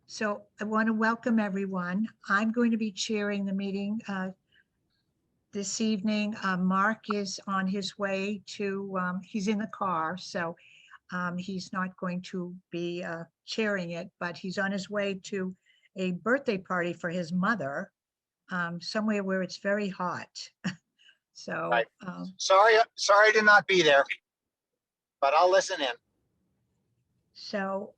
So I want to welcome everyone. I'm going to be chairing the meeting this evening. Mark is on his way to, he's in the car, so he's not going to be chairing it, but he's on his way to a birthday party for his mother, somewhere where it's very hot. So right. Sorry to not be there, but I'll listen in. So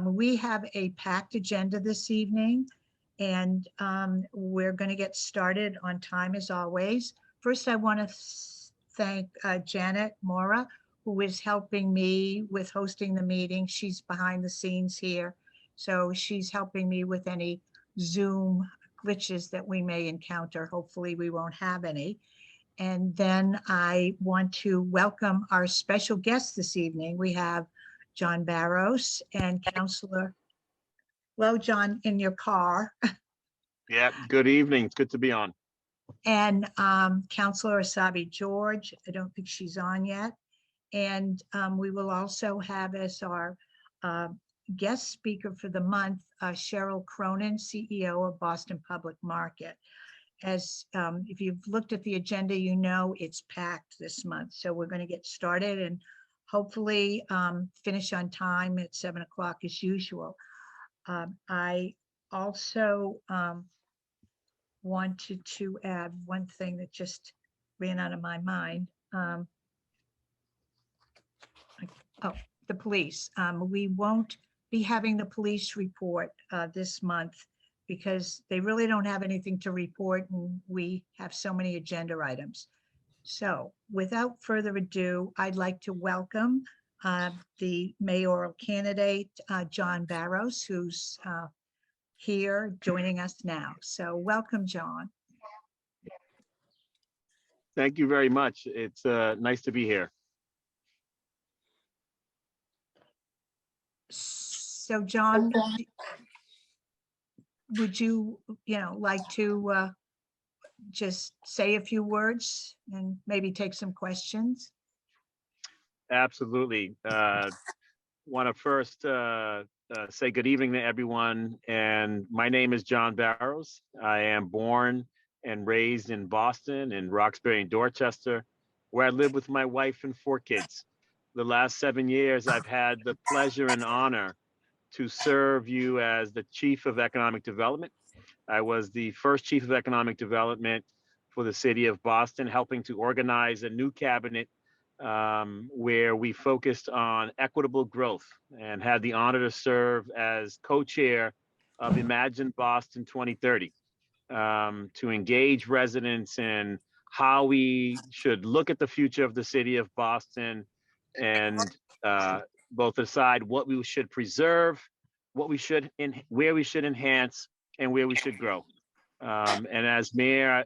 we have a packed agenda this evening, and we're going to get started on time as always. First, I want to thank Janet Mora, who is helping me with hosting the meeting. She's behind the scenes here, so she's helping me with any Zoom glitches that we may encounter. Hopefully we won't have any. And then I want to welcome our special guests this evening. We have John Barros and Councilor, hello, John, in your car. Yeah, good evening. It's good to be on. And Councilor Essaibi George, I don't think she's on yet. And we will also have as our guest speaker for the month, Cheryl Cronin, CEO of Boston Public Market. As if you've looked at the agenda, you know it's packed this month. So we're going to get started and hopefully finish on time at 7 o'clock as usual. I also wanted to add one thing that just ran out of my mind. Oh, the police. We won't be having the police report this month because they really don't have anything to report and we have so many agenda items. So without further ado, I'd like to welcome the mayoral candidate, John Barros, who's here joining us now. So welcome, John. Thank you very much. It's nice to be here. So John, would you, like to just say a few words and maybe take some questions? Absolutely. Want to first say good evening to everyone. And my name is John Barros. I am born and raised in Boston, in Roxbury and Dorchester, where I live with my wife and 4 kids. The last 7 years, I've had the pleasure and honor to serve you as the Chief of Economic Development. I was the first Chief of Economic Development for the city of Boston, helping to organize a new cabinet where we focused on equitable growth and had the honor to serve as co-chair of Imagine Boston 2030 to engage residents in how we should look at the future of the city of Boston and both decide what we should preserve, what we should, where we should enhance, and where we should grow. And as mayor,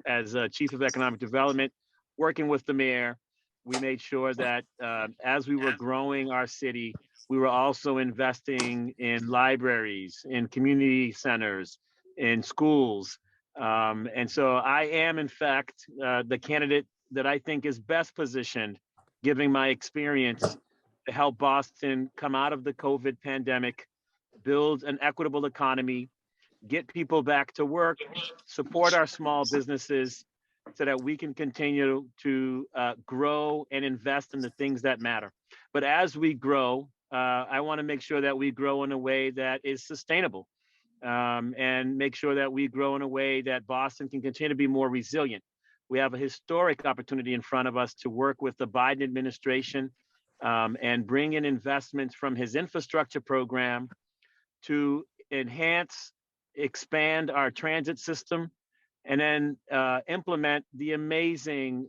as Chief of Economic Development, working with the mayor, we made sure that as we were growing our city, we were also investing in libraries, in community centers, in schools. And so I am, in fact, the candidate that I think is best positioned, given my experience, to help Boston come out of the COVID pandemic, build an equitable economy, get people back to work, support our small businesses so that we can continue to grow and invest in the things that matter. But as we grow, I want to make sure that we grow in a way that is sustainable and make sure that we grow in a way that Boston can continue to be more resilient. We have a historic opportunity in front of us to work with the Biden administration and bring in investments from his infrastructure program to enhance, expand our transit system, and then implement the amazing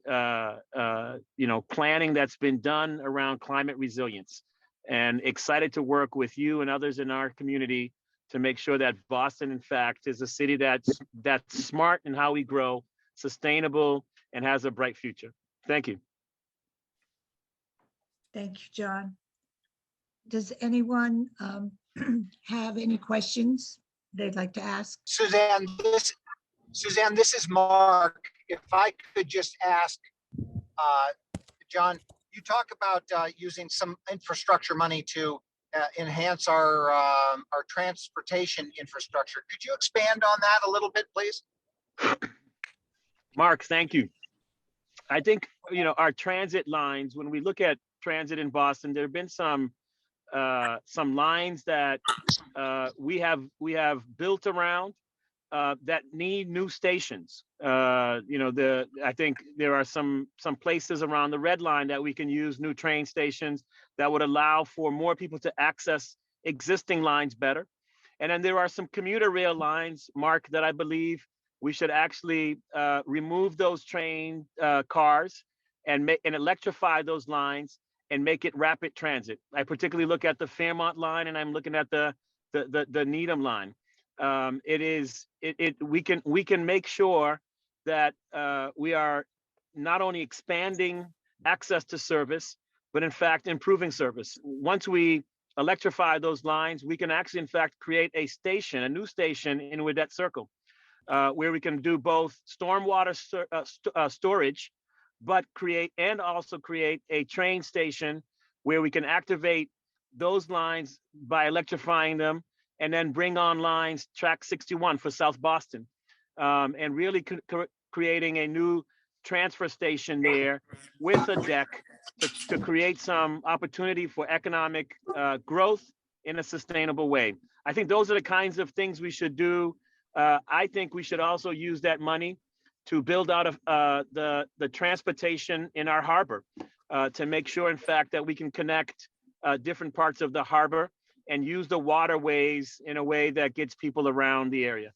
planning that's been done around climate resilience. And excited to work with you and others in our community to make sure that Boston, in fact, is a city that's smart in how we grow, sustainable, and has a bright future. Thank you. Thank you, John. Does anyone have any questions they'd like to ask? Suzanne, this is Mark. If I could just ask, John, you talk about using some infrastructure money to enhance our transportation infrastructure. Could you expand on that a little bit, please? Mark, thank you. I think, our transit lines, when we look at transit in Boston, there have been some lines that we have built around that need new stations. I think there are some places around the Red Line that we can use new train stations that would allow for more people to access existing lines better. And then there are some commuter rail lines, Mark, that I believe we should actually remove those train cars and electrify those lines and make it rapid transit. I particularly look at the Fairmont line, and I'm looking at the Needham line. We can make sure that we are not only expanding access to service, but in fact improving service. Once we electrify those lines, we can actually in fact create a new station in Widett Circle, where we can do both stormwater storage, but also create a train station where we can activate those lines by electrifying them, and then bring online track 61 for South Boston, and really creating a new transfer station there with a deck to create some opportunity for economic growth in a sustainable way. I think those are the kinds of things we should do. I think we should also use that money to build out the transportation in our harbor, to make sure, in fact, that we can connect different parts of the harbor and use the waterways in a way that gets people around the area.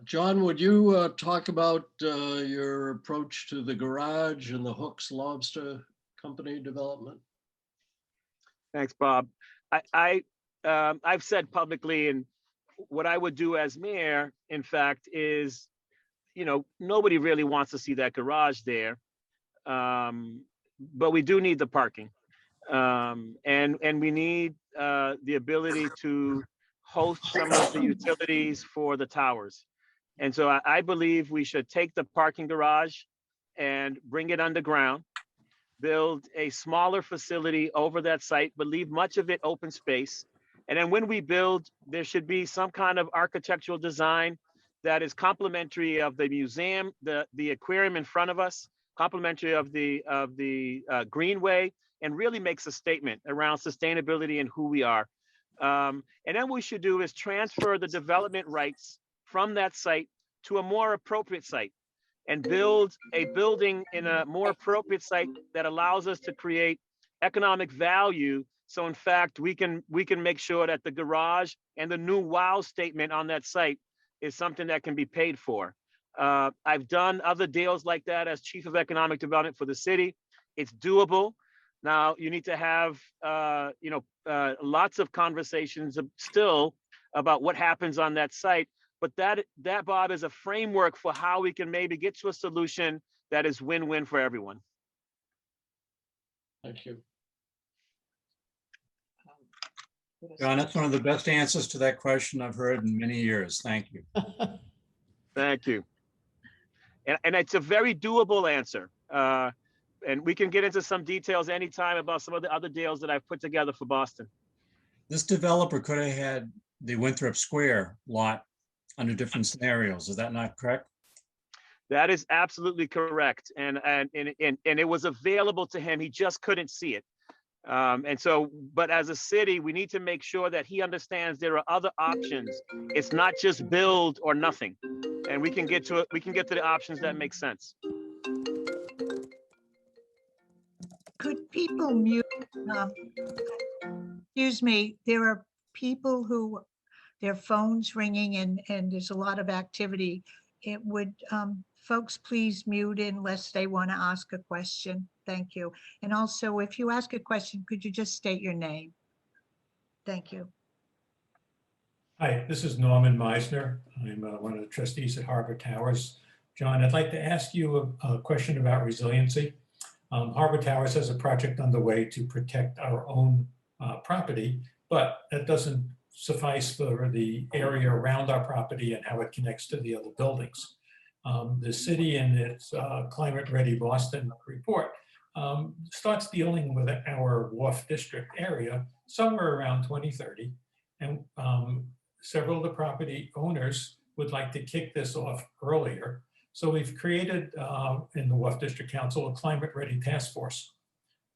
John, would you talk about your approach to the garage and the Hooks Lobster Company development? Thanks, Bob. I've said publicly, and what I would do as mayor, in fact, is, nobody really wants to see that garage there. But we do need the parking, and we need the ability to host some of the utilities for the towers. And so I believe we should take the parking garage and bring it underground, build a smaller facility over that site, but leave much of it open space. And then when we build, there should be some kind of architectural design that is complementary of the museum, the aquarium in front of us, complementary of the Greenway, and really makes a statement around sustainability and who we are. And then what we should do is transfer the development rights from that site to a more appropriate site, and build a building in a more appropriate site that allows us to create economic value. So in fact, we can make sure that the garage and the new wow statement on that site is something that can be paid for. I've done other deals like that as chief of economic development for the city. It's doable. Now you need to have lots of conversations still about what happens on that site. But that, Bob, is a framework for how we can maybe get to a solution that is win-win for everyone. Thank you. John, that's one of the best answers to that question I've heard in many years. Thank you. Thank you. And it's a very doable answer. And we can get into some details anytime about some of the other deals that I've put together for Boston. This developer could have had the Winthrop Square lot under different scenarios. Is that not correct? That is absolutely correct. And it was available to him. He just couldn't see it. And so, but as a city, we need to make sure that he understands there are other options. It's not just build or nothing. And we can get to it. We can get to the options that make sense. Could people mute? Excuse me, there are people who their phones ringing and there's a lot of activity. It would, folks please mute unless they want to ask a question. Thank you. And also, if you ask a question, could you just state your name? Thank you. Hi, this is Norman Meisner. I'm one of the trustees at Harbor Towers. John, I'd like to ask you a question about resiliency. Harbor Towers has a project underway to protect our own property, but that doesn't suffice for the area around our property and how it connects to the other buildings. The city in its Climate Ready Boston report starts dealing with our Wharf district area somewhere around 2030. And several of the property owners would like to kick this off earlier. So we've created in the Wharf District Council a Climate Ready Task Force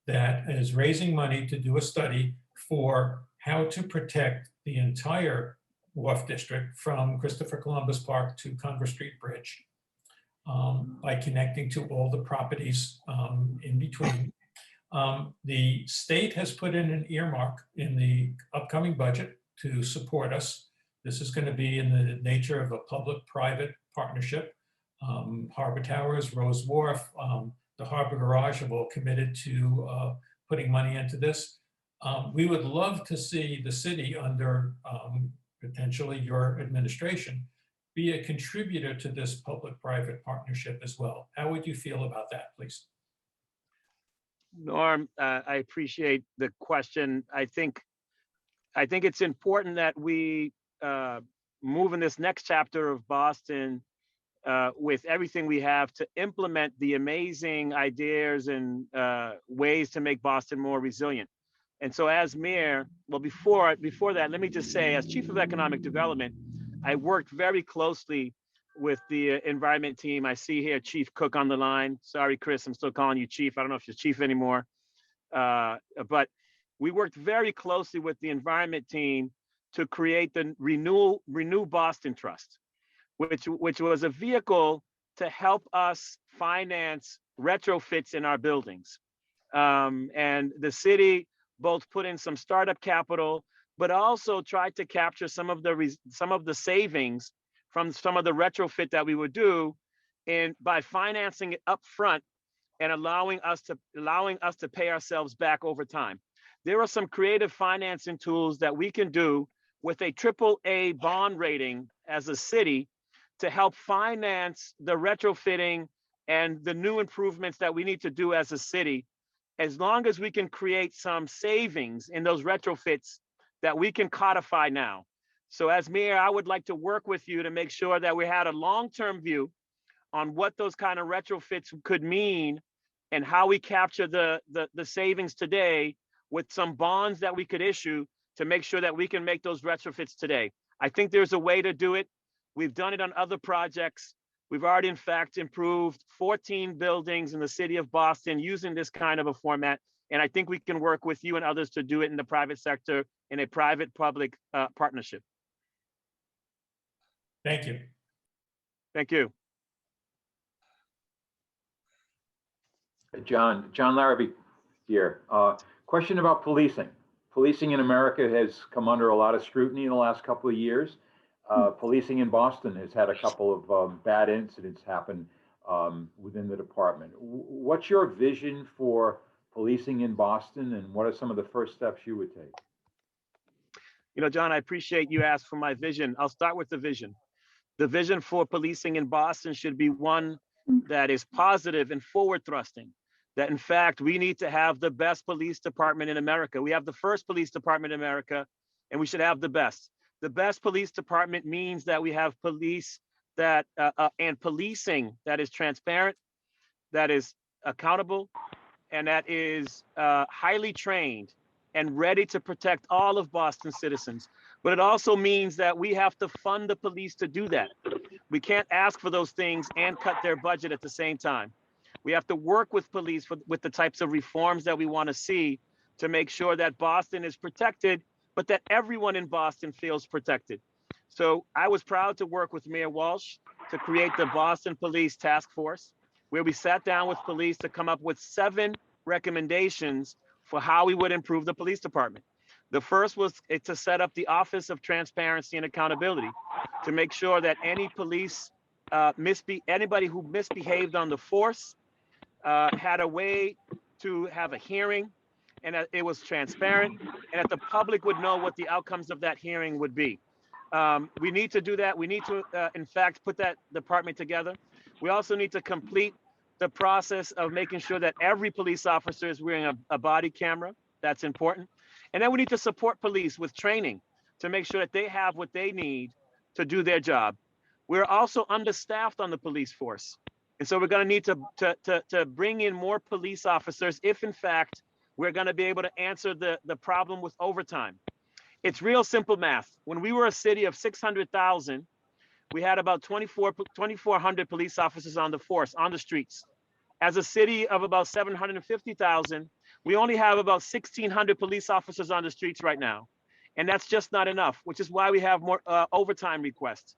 that is raising money to do a study for how to protect the entire Wharf District from Christopher Columbus Park to Congress Street Bridge by connecting to all the properties in between. The state has put in an earmark in the upcoming budget to support us. This is going to be in the nature of a public-private partnership. Harbor Towers, Rose Wharf, the Harbor Garage have all committed to putting money into this. We would love to see the city under potentially your administration be a contributor to this public-private partnership as well. How would you feel about that, please? Norm, I appreciate the question. I think it's important that we move in this next chapter of Boston with everything we have to implement the amazing ideas and ways to make Boston more resilient. And so as mayor, well, before that, let me just say, as chief of economic development, I worked very closely with the environment team. I see here Chief Cook on the line. Sorry, Chris, I'm still calling you chief. I don't know if you're chief anymore. But we worked very closely with the environment team to create the Renew Boston Trust, which was a vehicle to help us finance retrofits in our buildings. And the city both put in some startup capital, but also tried to capture some of the savings from some of the retrofit that we would do by financing it up front and allowing us to pay ourselves back over time. There are some creative financing tools that we can do with a AAA bond rating as a city to help finance the retrofitting and the new improvements that we need to do as a city, as long as we can create some savings in those retrofits that we can codify now. So as mayor, I would like to work with you to make sure that we had a long-term view on what those kind of retrofits could mean and how we capture the savings today with some bonds that we could issue to make sure that we can make those retrofits today. I think there's a way to do it. We've done it on other projects. We've already, in fact, improved 14 buildings in the city of Boston using this kind of a format. And I think we can work with you and others to do it in the private sector in a private-public partnership. Thank you. Thank you. John Larrabee here. Question about policing. Policing in America has come under a lot of scrutiny in the last couple of years. Policing in Boston has had a couple of bad incidents happen within the department. What's your vision for policing in Boston, and what are some of the first steps you would take? You know, John, I appreciate you asked for my vision. I'll start with the vision. The vision for policing in Boston should be one that is positive and forward thrusting. That in fact, we need to have the best police department in America. We have the first police department in America, and we should have the best. The best police department means that we have police that and policing that is transparent, that is accountable, and that is highly trained and ready to protect all of Boston's citizens. But it also means that we have to fund the police to do that. We can't ask for those things and cut their budget at the same time. We have to work with police with the types of reforms that we want to see to make sure that Boston is protected, but that everyone in Boston feels protected. So I was proud to work with Mayor Walsh to create the Boston Police Task Force, where we sat down with police to come up with 7 recommendations for how we would improve the police department. The first was to set up the Office of Transparency and Accountability to make sure that any police, anybody who misbehaved on the force had a way to have a hearing, and that it was transparent, and that the public would know what the outcomes of that hearing would be. We need to do that. We need to, in fact, put that department together. We also need to complete the process of making sure that every police officer is wearing a body camera. That's important. And then we need to support police with training to make sure that they have what they need to do their job. We're also understaffed on the police force. And so we're going to need to bring in more police officers if, in fact, we're going to be able to answer the problem with overtime. It's real simple math. When we were a city of 600,000, we had about 2,400 police officers on the force, on the streets. As a city of about 750,000, we only have about 1,600 police officers on the streets right now. And that's just not enough, which is why we have more overtime requests.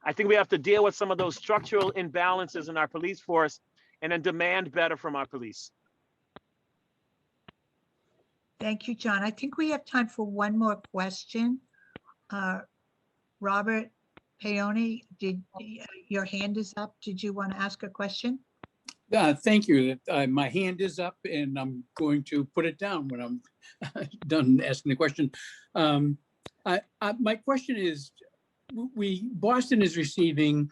I think we have to deal with some of those structural imbalances in our police force and then demand better from our police. Thank you, John. I think we have time for one more question. Robert Paoni, your hand is up. Did you want to ask a question? Thank you. My hand is up and I'm going to put it down when I'm done asking the question. My question is, Boston is receiving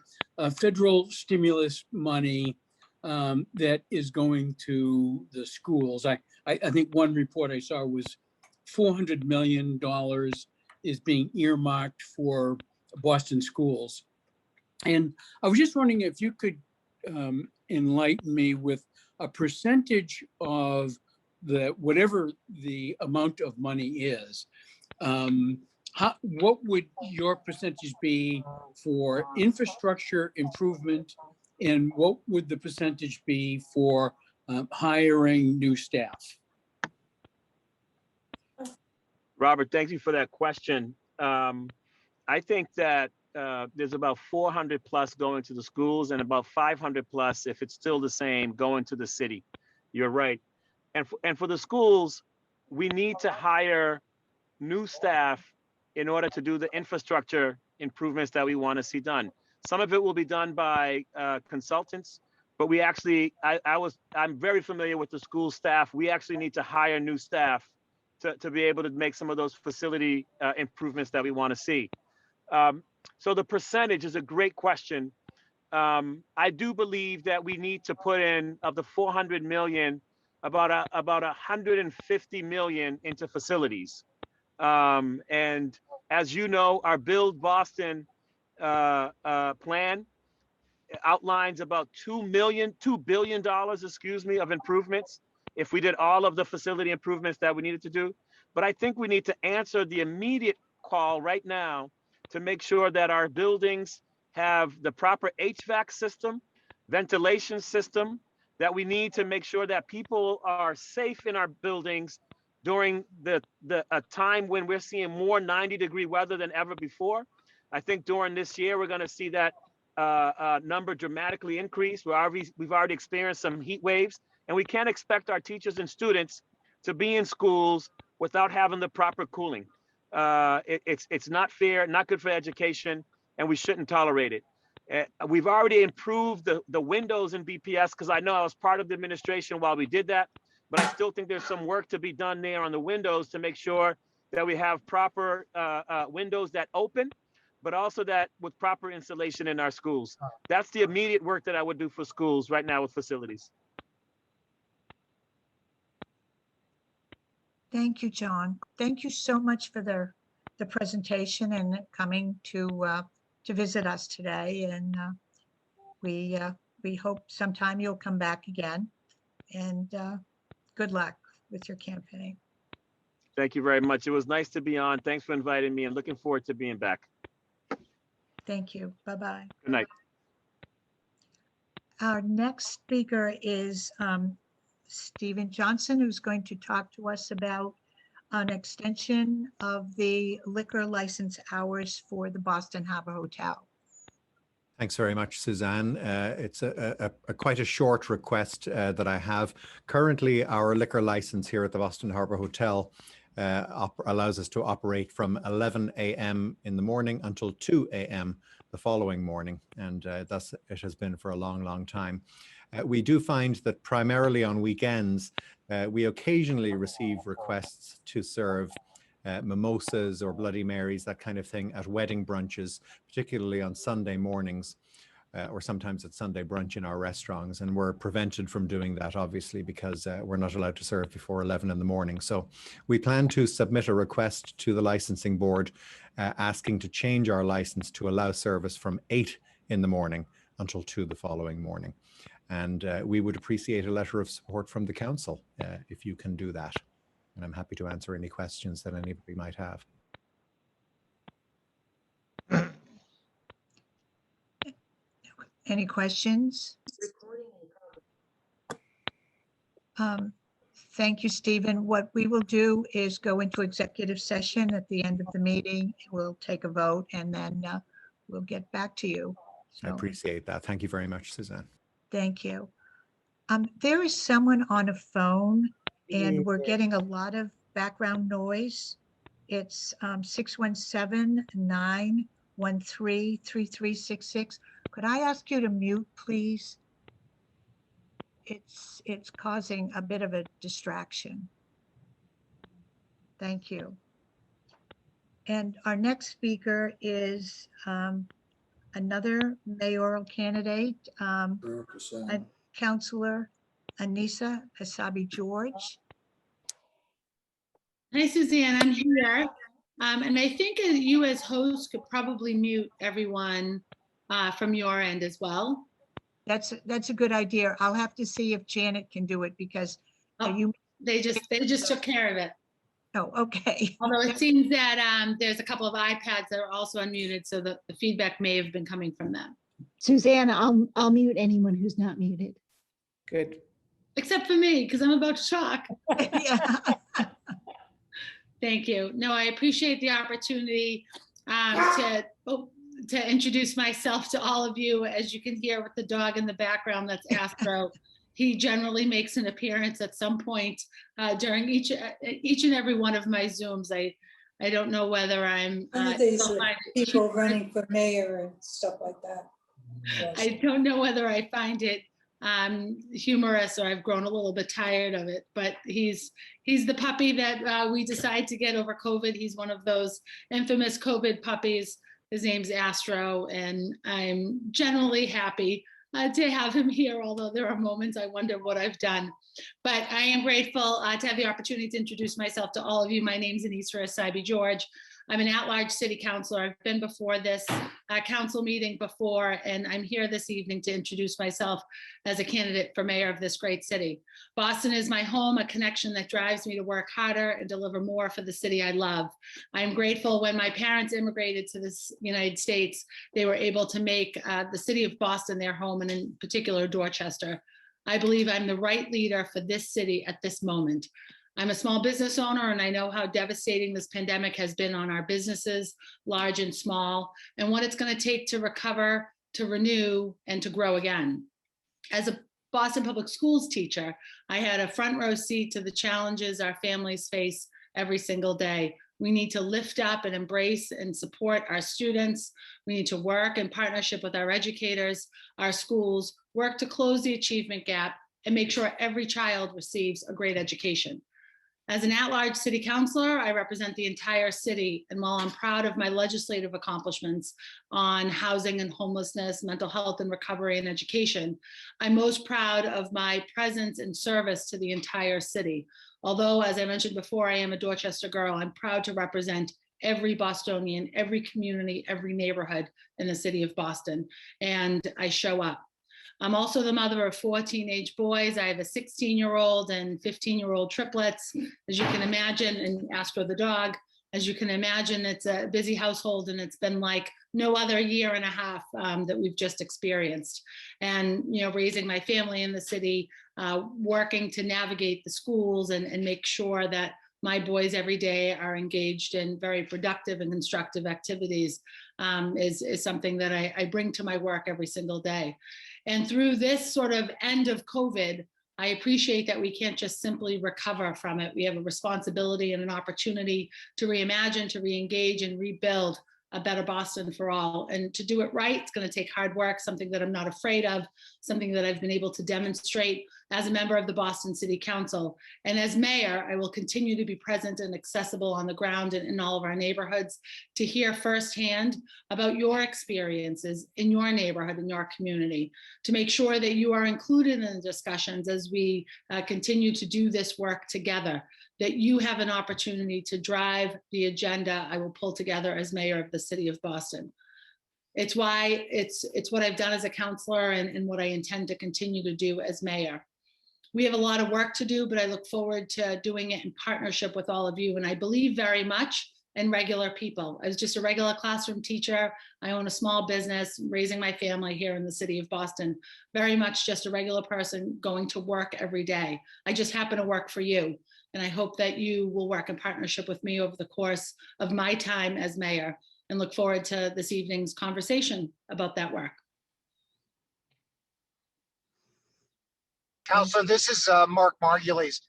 federal stimulus money that is going to the schools. I think one report I saw was $400 million is being earmarked for Boston schools. And I was just wondering if you could enlighten me with a percentage of whatever the amount of money is. What would your percentage be for infrastructure improvement, and what would the percentage be for hiring new staff? Robert, thank you for that question. I think that there's about 400 plus going to the schools and about 500 plus, if it's still the same, going to the city. You're right. And for the schools, we need to hire new staff in order to do the infrastructure improvements that we want to see done. Some of it will be done by consultants, but we actually, I'm very familiar with the school staff. We actually need to hire new staff to be able to make some of those facility improvements that we want to see. So the percentage is a great question. I do believe that we need to put in, of the 400 million, about 150 million into facilities. And as you know, our Build Boston plan outlines about $2 billion, of improvements if we did all of the facility improvements that we needed to do. But I think we need to answer the immediate call right now to make sure that our buildings have the proper HVAC system, ventilation system, that we need to make sure that people are safe in our buildings during a time when we're seeing more 90-degree weather than ever before. I think during this year, we're going to see that number dramatically increase. We've already experienced some heat waves, and we can't expect our teachers and students to be in schools without having the proper cooling. It's not fair, not good for education, and we shouldn't tolerate it. We've already improved the windows in BPS, because I know I was part of the administration while we did that, but I still think there's some work to be done there on the windows to make sure that we have proper windows that open, but also that with proper insulation in our schools. That's the immediate work that I would do for schools right now with facilities. Thank you, John. Thank you so much for the presentation and coming to visit us today. And we hope sometime you'll come back again. And good luck with your campaign. Thank you very much. It was nice to be on. Thanks for inviting me, and looking forward to being back. Thank you. Bye-bye. Good night. Our next speaker is Stephen Johnson, who's going to talk to us about an extension of the liquor license hours for the Boston Harbor Hotel. Thanks very much, Suzanne. It's quite a short request that I have. Currently, our liquor license here at the Boston Harbor Hotel allows us to operate from 11 a.m. in the morning until 2 a.m. the following morning, and thus it has been for a long, long time. We do find that primarily on weekends, we occasionally receive requests to serve mimosas or Bloody Marys, that kind of thing, at wedding brunches, particularly on Sunday mornings, or sometimes at Sunday brunch in our restaurants. And we're prevented from doing that, obviously, because we're not allowed to serve before 11 in the morning. So we plan to submit a request to the licensing board asking to change our license to allow service from 8 in the morning until 2 the following morning. And we would appreciate a letter of support from the council if you can do that. And I'm happy to answer any questions that anybody might have. Any questions? Thank you, Stephen. What we will do is go into executive session at the end of the meeting. We'll take a vote and then we'll get back to you. I So, appreciate that. Thank you very much, Suzanne. thank you. There is someone on a phone and we're getting a lot of background noise. It's 617-913-3366. Could I ask you to mute, please? It's causing a bit of a distraction. Thank you. And our next speaker is another mayoral candidate, Councilor Annissa Essaibi-George. Hi, Suzanne, I'm here. And I think you as host could probably mute everyone from your end as well. That's a good idea. I'll have to see if Janet can do it because they just took care of it. Oh, okay. Although it seems that there's a couple of iPads that are also unmuted, so the feedback may have been coming from them. Suzanne, I'll mute anyone who's not muted. Good. Except for me, because I'm about to talk. Yeah. Thank you. No, I appreciate the opportunity to introduce myself to all of you. As you can hear with the dog in the background, that's Astro. He generally makes an appearance at some point during each and every one of my Zooms. I don't know whether I'm people running for mayor and stuff like that. Yes. I don't know whether I find it humorous or I've grown a little bit tired of it, but he's the puppy that we decided to get over COVID. He's one of those infamous COVID puppies. His name's Astro, and I'm generally happy to have him here, although there are moments I wonder what I've done. But I am grateful to have the opportunity to introduce myself to all of you. My name's Annissa Essaibi-George. I'm an at-large city councilor. I've been before this council meeting before, and I'm here this evening to introduce myself as a candidate for mayor of this great city. Boston is my home, a connection that drives me to work harder and deliver more for the city I love. I'm grateful when my parents immigrated to the United States, they were able to make the city of Boston their home, and in particular, Dorchester. I believe I'm the right leader for this city at this moment. I'm a small business owner, and I know how devastating this pandemic has been on our businesses, large and small, and what it's going to take to recover, to renew, and to grow again. As a Boston Public Schools teacher, I had a front row seat to the challenges our families face every single day. We need to lift up and embrace and support our students. We need to work in partnership with our educators, our schools, work to close the achievement gap, and make sure every child receives a great education. As an at-large city councilor, I represent the entire city, and while I'm proud of my legislative accomplishments on housing and homelessness, mental health and recovery and education, I'm most proud of my presence and service to the entire city. Although, as I mentioned before, I am a Dorchester girl, I'm proud to represent every Bostonian, every community, every neighborhood in the city of Boston, and I show up. I'm also the mother of 4 teenage boys. I have a 16-year-old and 15-year-old triplets, as you can imagine, and Astro the dog. As you can imagine, it's a busy household, and it's been like no other year and a half that we've just experienced. And, you know, raising my family in the city, working to navigate the schools and make sure that my boys every day are engaged in very productive and constructive activities is something that I bring to my work every single day. And through this sort of end of COVID, I appreciate that we can't just simply recover from it. We have a responsibility and an opportunity to reimagine, to re-engage and rebuild a better Boston for all. And to do it right, it's going to take hard work, something that I'm not afraid of, something that I've been able to demonstrate as a member of the Boston City Council. And as mayor, I will continue to be present and accessible on the ground and in all of our neighborhoods to hear firsthand about your experiences in your neighborhood, in your community, to make sure that you are included in the discussions as we continue to do this work together, that you have an opportunity to drive the agenda I will pull together as mayor of the city of Boston. It's why it's what I've done as a counselor and what I intend to continue to do as mayor. We have a lot of work to do, but I look forward to doing it in partnership with all of you. And I believe very much in regular people. I was just a regular classroom teacher. I own a small business, raising my family here in the city of Boston. Very much just a regular person going to work every day. I just happen to work for you. And I hope that you will work in partnership with me over the course of my time as mayor, and look forward to this evening's conversation about that work. Councilor, this is Mark Margulies.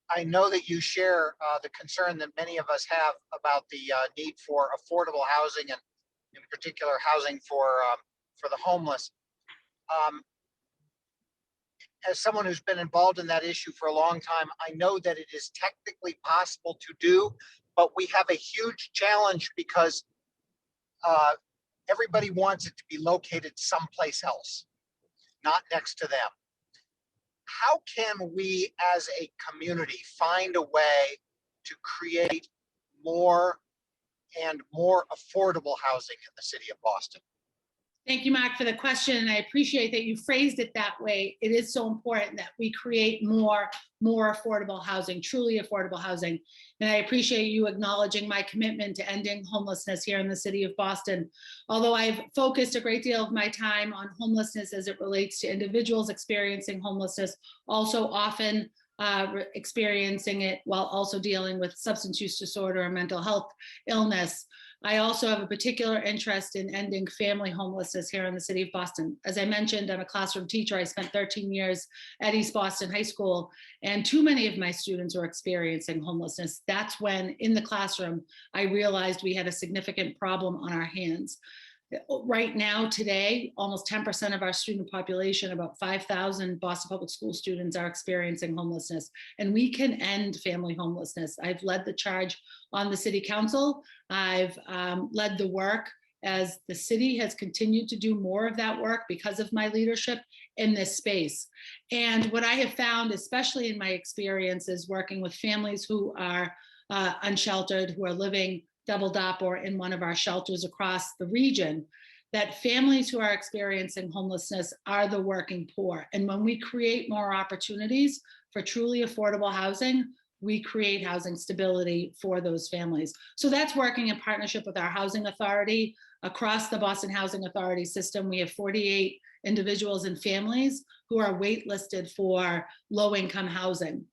I know that you share the concern that many of us have about the need for affordable housing, and in particular housing for the homeless. As someone who's been involved in that issue for a long time, I know that it is technically possible to do, but we have a huge challenge because everybody wants it to be located someplace else, not next to them. How can we as a community find a way to create more and more affordable housing in the city of Boston? Thank you, Mark, for the question. And I appreciate that you phrased it that way. It is so important that we create more affordable housing, truly affordable housing. And I appreciate you acknowledging my commitment to ending homelessness here in the city of Boston. Although I've focused a great deal of my time on homelessness as it relates to individuals experiencing homelessness, also often experiencing it while also dealing with substance use disorder and mental health illness. I also have a particular interest in ending family homelessness here in the city of Boston. As I mentioned, I'm a classroom teacher. I spent 13 years at East Boston High School, and too many of my students were experiencing homelessness. That's when, in the classroom, I realized we had a significant problem on our hands. Right now, today, almost 10% of our student population, about 5,000 Boston Public School students, are experiencing homelessness, and we can end family homelessness. I've led the charge on the city council. I've led the work as the city has continued to do more of that work because of my leadership in this space. And what I have found, especially in my experiences working with families who are unsheltered, who are living doubled up or in one of our shelters across the region, that families who are experiencing homelessness are the working poor. And when we create more opportunities for truly affordable housing, we create housing stability for those families. So that's working in partnership with our housing authority. Across the Boston Housing Authority system, we have 48 individuals and families who are waitlisted for low-income housing.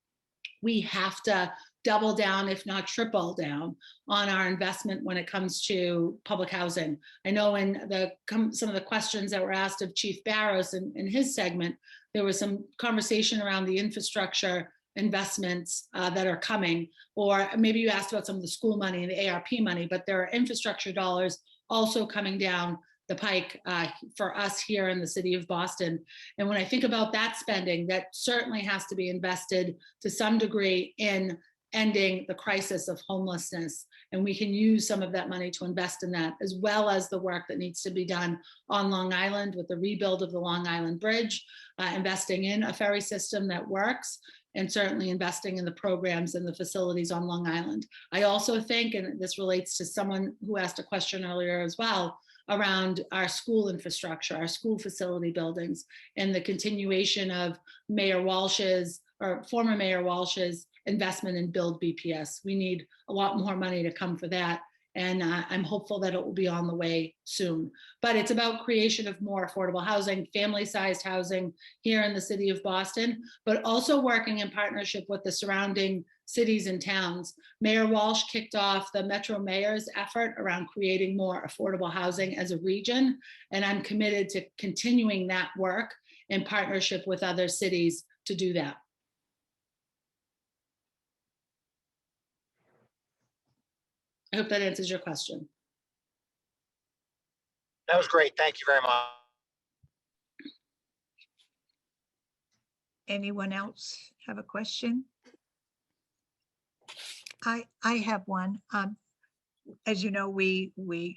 We have to double down, if not triple down, on our investment when it comes to public housing. I know in some of the questions that were asked of Chief Barros in his segment, there was some conversation around the infrastructure investments that are coming, or maybe you asked about some of the school money and the ARP money, but there are infrastructure dollars also coming down the pike for us here in the city of Boston. And when I think about that spending, that certainly has to be invested to some degree in ending the crisis of homelessness. And we can use some of that money to invest in that, as well as the work that needs to be done on Long Island with the rebuild of the Long Island Bridge, investing in a ferry system that works, and certainly investing in the programs and the facilities on Long Island. I also think, and this relates to someone who asked a question earlier as well, around our school infrastructure, our school facility buildings, and the continuation of Mayor Walsh's, or former Mayor Walsh's, investment in Build BPS. We need a lot more money to come for that. And I'm hopeful that it will be on the way soon. But it's about creation of more affordable housing, family-sized housing here in the city of Boston, but also working in partnership with the surrounding cities and towns. Mayor Walsh kicked off the Metro Mayor's effort around creating more affordable housing as a region. And I'm committed to continuing that work in partnership with other cities to do that. I hope that answers your question. That was great. Thank you very much. Anyone else have a question? I have one. As you know,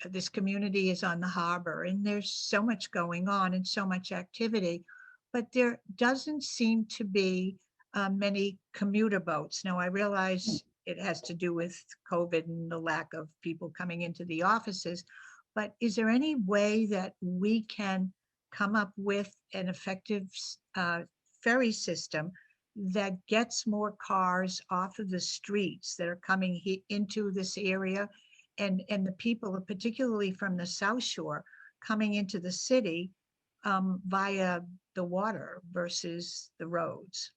this community is on the harbor, and there's so much going on and so much activity, but there doesn't seem to be many commuter boats. Now, I realize it has to do with COVID and the lack of people coming into the offices, But is there any way that we can come up with an effective ferry system that gets more cars off of the streets that are coming into this area, and the people, particularly from the South Shore, coming into the city via the water versus the roads?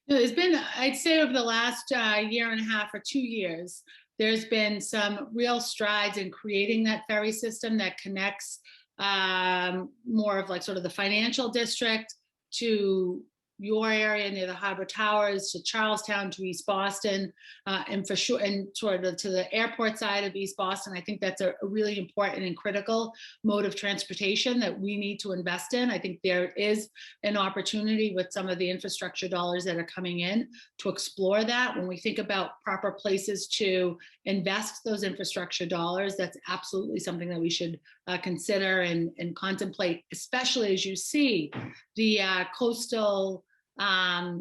There's been, I'd say over the last year and a half or 2 years, there's been some real strides in creating that ferry system that connects more of like sort of the financial district to your area near the Harbor Towers, to Charlestown, to East Boston, and for sure, and sort of to the airport side of East Boston. I think that's a really important and critical mode of transportation that we need to invest in. I think there is an opportunity with some of the infrastructure dollars that are coming in to explore that. When we think about proper places to invest those infrastructure dollars, that's absolutely something that we should consider and contemplate, especially as you see the coastal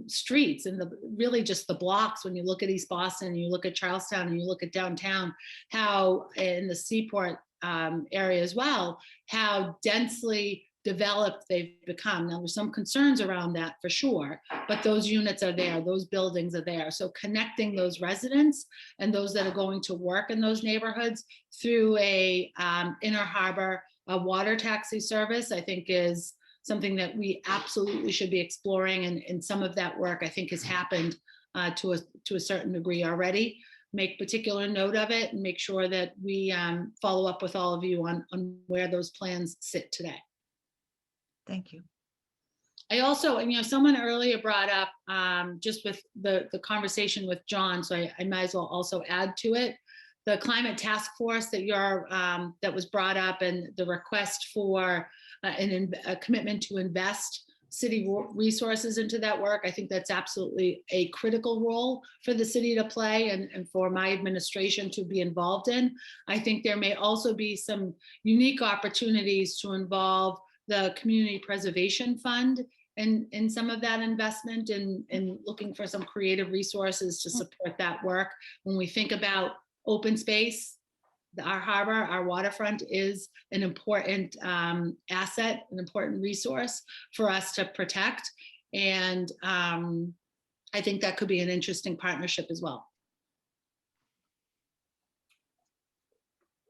streets and really just the blocks. When you look at East Boston, you look at Charlestown, and you look at downtown, how in the seaport area as well, how densely developed they've become. Now there's some concerns around that for sure, but those units are there, those buildings are there. So connecting those residents and those that are going to work in those neighborhoods through a inner harbor, a water taxi service, I think is something that we absolutely should be exploring. And some of that work I think has happened to a certain degree already. Make particular note of it and make sure that we follow up with all of you on where those plans sit today. Thank you. I also, and someone earlier brought up just with the conversation with John, so I might as well also add to it, the climate task force that that was brought up, and the request for a commitment to invest city resources into that work. I think that's absolutely a critical role for the city to play and for my administration to be involved in. I think there may also be some unique opportunities to involve the Community Preservation Fund in some of that investment, and looking for some creative resources to support that work. When we think about open space, our harbor, our waterfront is an important asset, an important resource for us to protect. And I think that could be an interesting partnership as well.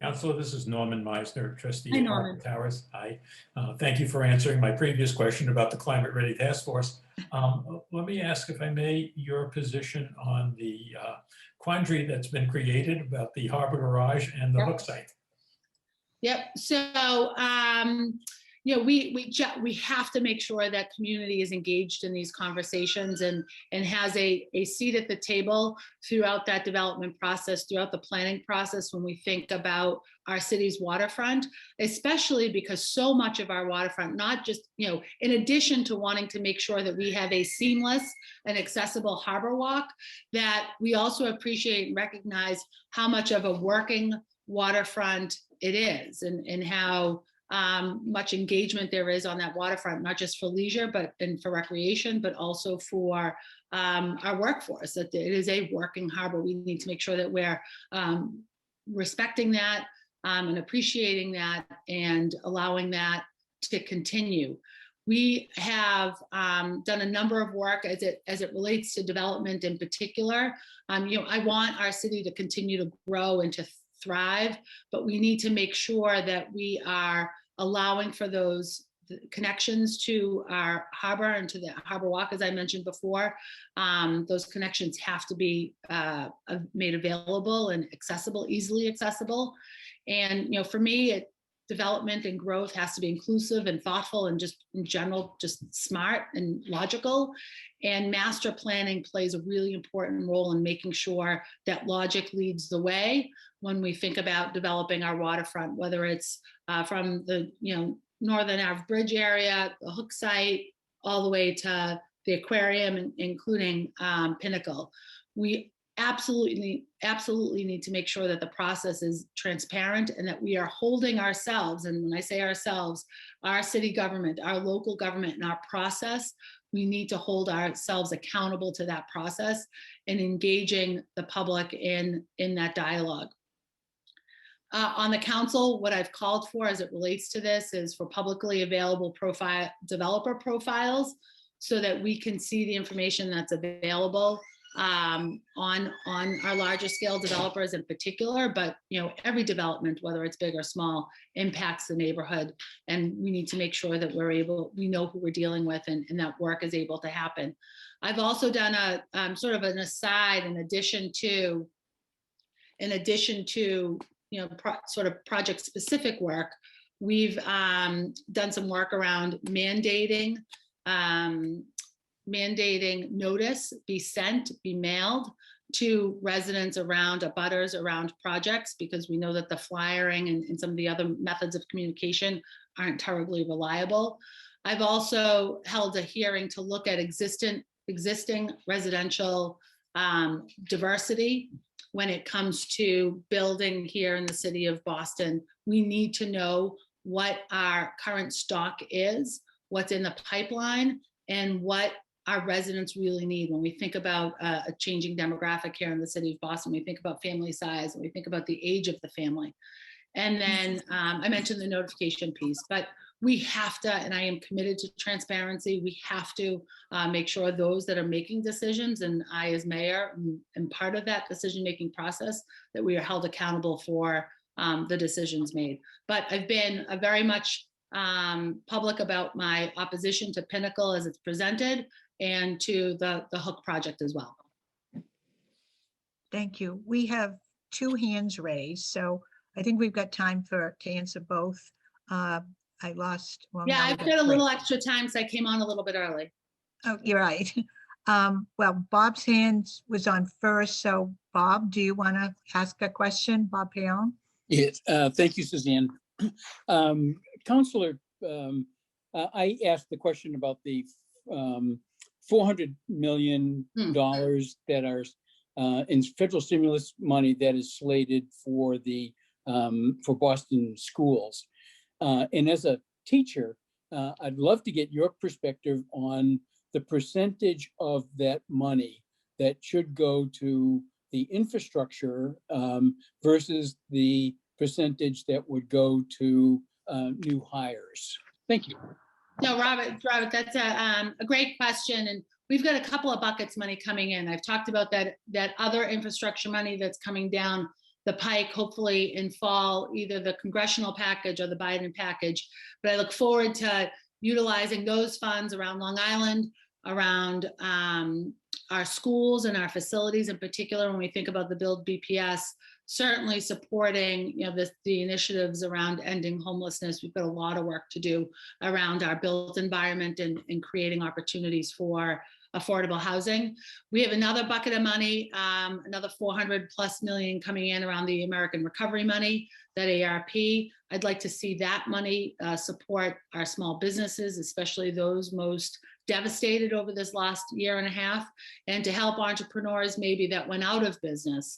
Councilor, this is Norman Meisner, trustee Hi, of Norman. Harbor Towers. Hi. Thank you for answering my previous question about the Climate Ready Task Force. Let me ask, if I may, your position on the quandary that's been created about the harbor garage and the hook site. Yep. So, we have to make sure that community is engaged in these conversations and has a seat at the table throughout that development process, throughout the planning process, when we think about our city's waterfront, especially because so much of our waterfront, not just, in addition to wanting to make sure that we have a seamless and accessible harbor walk, that we also appreciate and recognize how much of a working waterfront it is, and how much engagement there is on that waterfront, not just for leisure, and for recreation, but also for our workforce, that it is a working harbor. We need to make sure that we're respecting that and appreciating that and allowing that to continue. We have done a number of work as it relates to development in particular. I want our city to continue to grow and to thrive, but we need to make sure that we are allowing for those connections to our harbor and to the harbor walk, as I mentioned before. Those connections have to be made available and accessible, easily accessible. And for me, development and growth has to be inclusive and thoughtful, and just in general, just smart and logical. And master planning plays a really important role in making sure that logic leads the way when we think about developing our waterfront, whether it's from the Northern Ave Bridge area, the hook site, all the way to the aquarium, including Pinnacle. We absolutely need to make sure that the process is transparent and that we are holding ourselves, and when I say ourselves, our city government, our local government, and our process, we need to hold ourselves accountable to that process and engaging the public in that dialogue. On the council, what I've called for as it relates to this is for publicly available developer profiles so that we can see the information that's available on our larger scale developers in particular, but every development, whether it's big or small, impacts the neighborhood, and we need to make sure that we know who we're dealing with, and that work is able to happen. I've also done a sort of an aside in addition to sort of project specific work. We've done some work around mandating notice be sent, be mailed to residents around abutters around projects, because we know that the flyering and some of the other methods of communication aren't terribly reliable. I've also held a hearing to look at existing residential diversity when it comes to building here in the city of Boston. We need to know what our current stock is, what's in the pipeline, and what our residents really need. When we think about a changing demographic here in the city of Boston, we think about family size, and we think about the age of the family. And then I mentioned the notification piece, but we have to, and I am committed to transparency, we have to make sure those that are making decisions, and I as mayor am part of that decision-making process, that we are held accountable for the decisions made. But I've been very much public about my opposition to Pinnacle as it's presented, and to the Hook project as well. Thank you. We have 2 hands raised, so I think we've got time to answer both. I lost. Well, yeah, now I've we've got a 3. little extra time, so I came on a little bit early. Oh, you're right. Well, Bob's hand was on first. So Bob, do you want to ask a question? Bob Payon? Yes, thank you, Suzanne. Councilor, I asked the question about the $400 million that are in federal stimulus money that is slated for for Boston schools. And as a teacher, I'd love to get your perspective on the percentage of that money that should go to the infrastructure versus the percentage that would go to new hires. Thank you. No, Robert, that's a great question. And we've got a couple of buckets money coming in. I've talked about that other infrastructure money that's coming down the pike, hopefully in fall, either the congressional package or the Biden package. But I look forward to utilizing those funds around Long Island, around our schools and our facilities in particular, when we think about the Build BPS, certainly supporting the initiatives around ending homelessness. We've got a lot of work to do around our built environment and creating opportunities for affordable housing. We have another bucket of money, another $400+ million coming in around the American Recovery money, that ARP. I'd like to see that money support our small businesses, especially those most devastated over this last year and a half, and to help entrepreneurs maybe that went out of business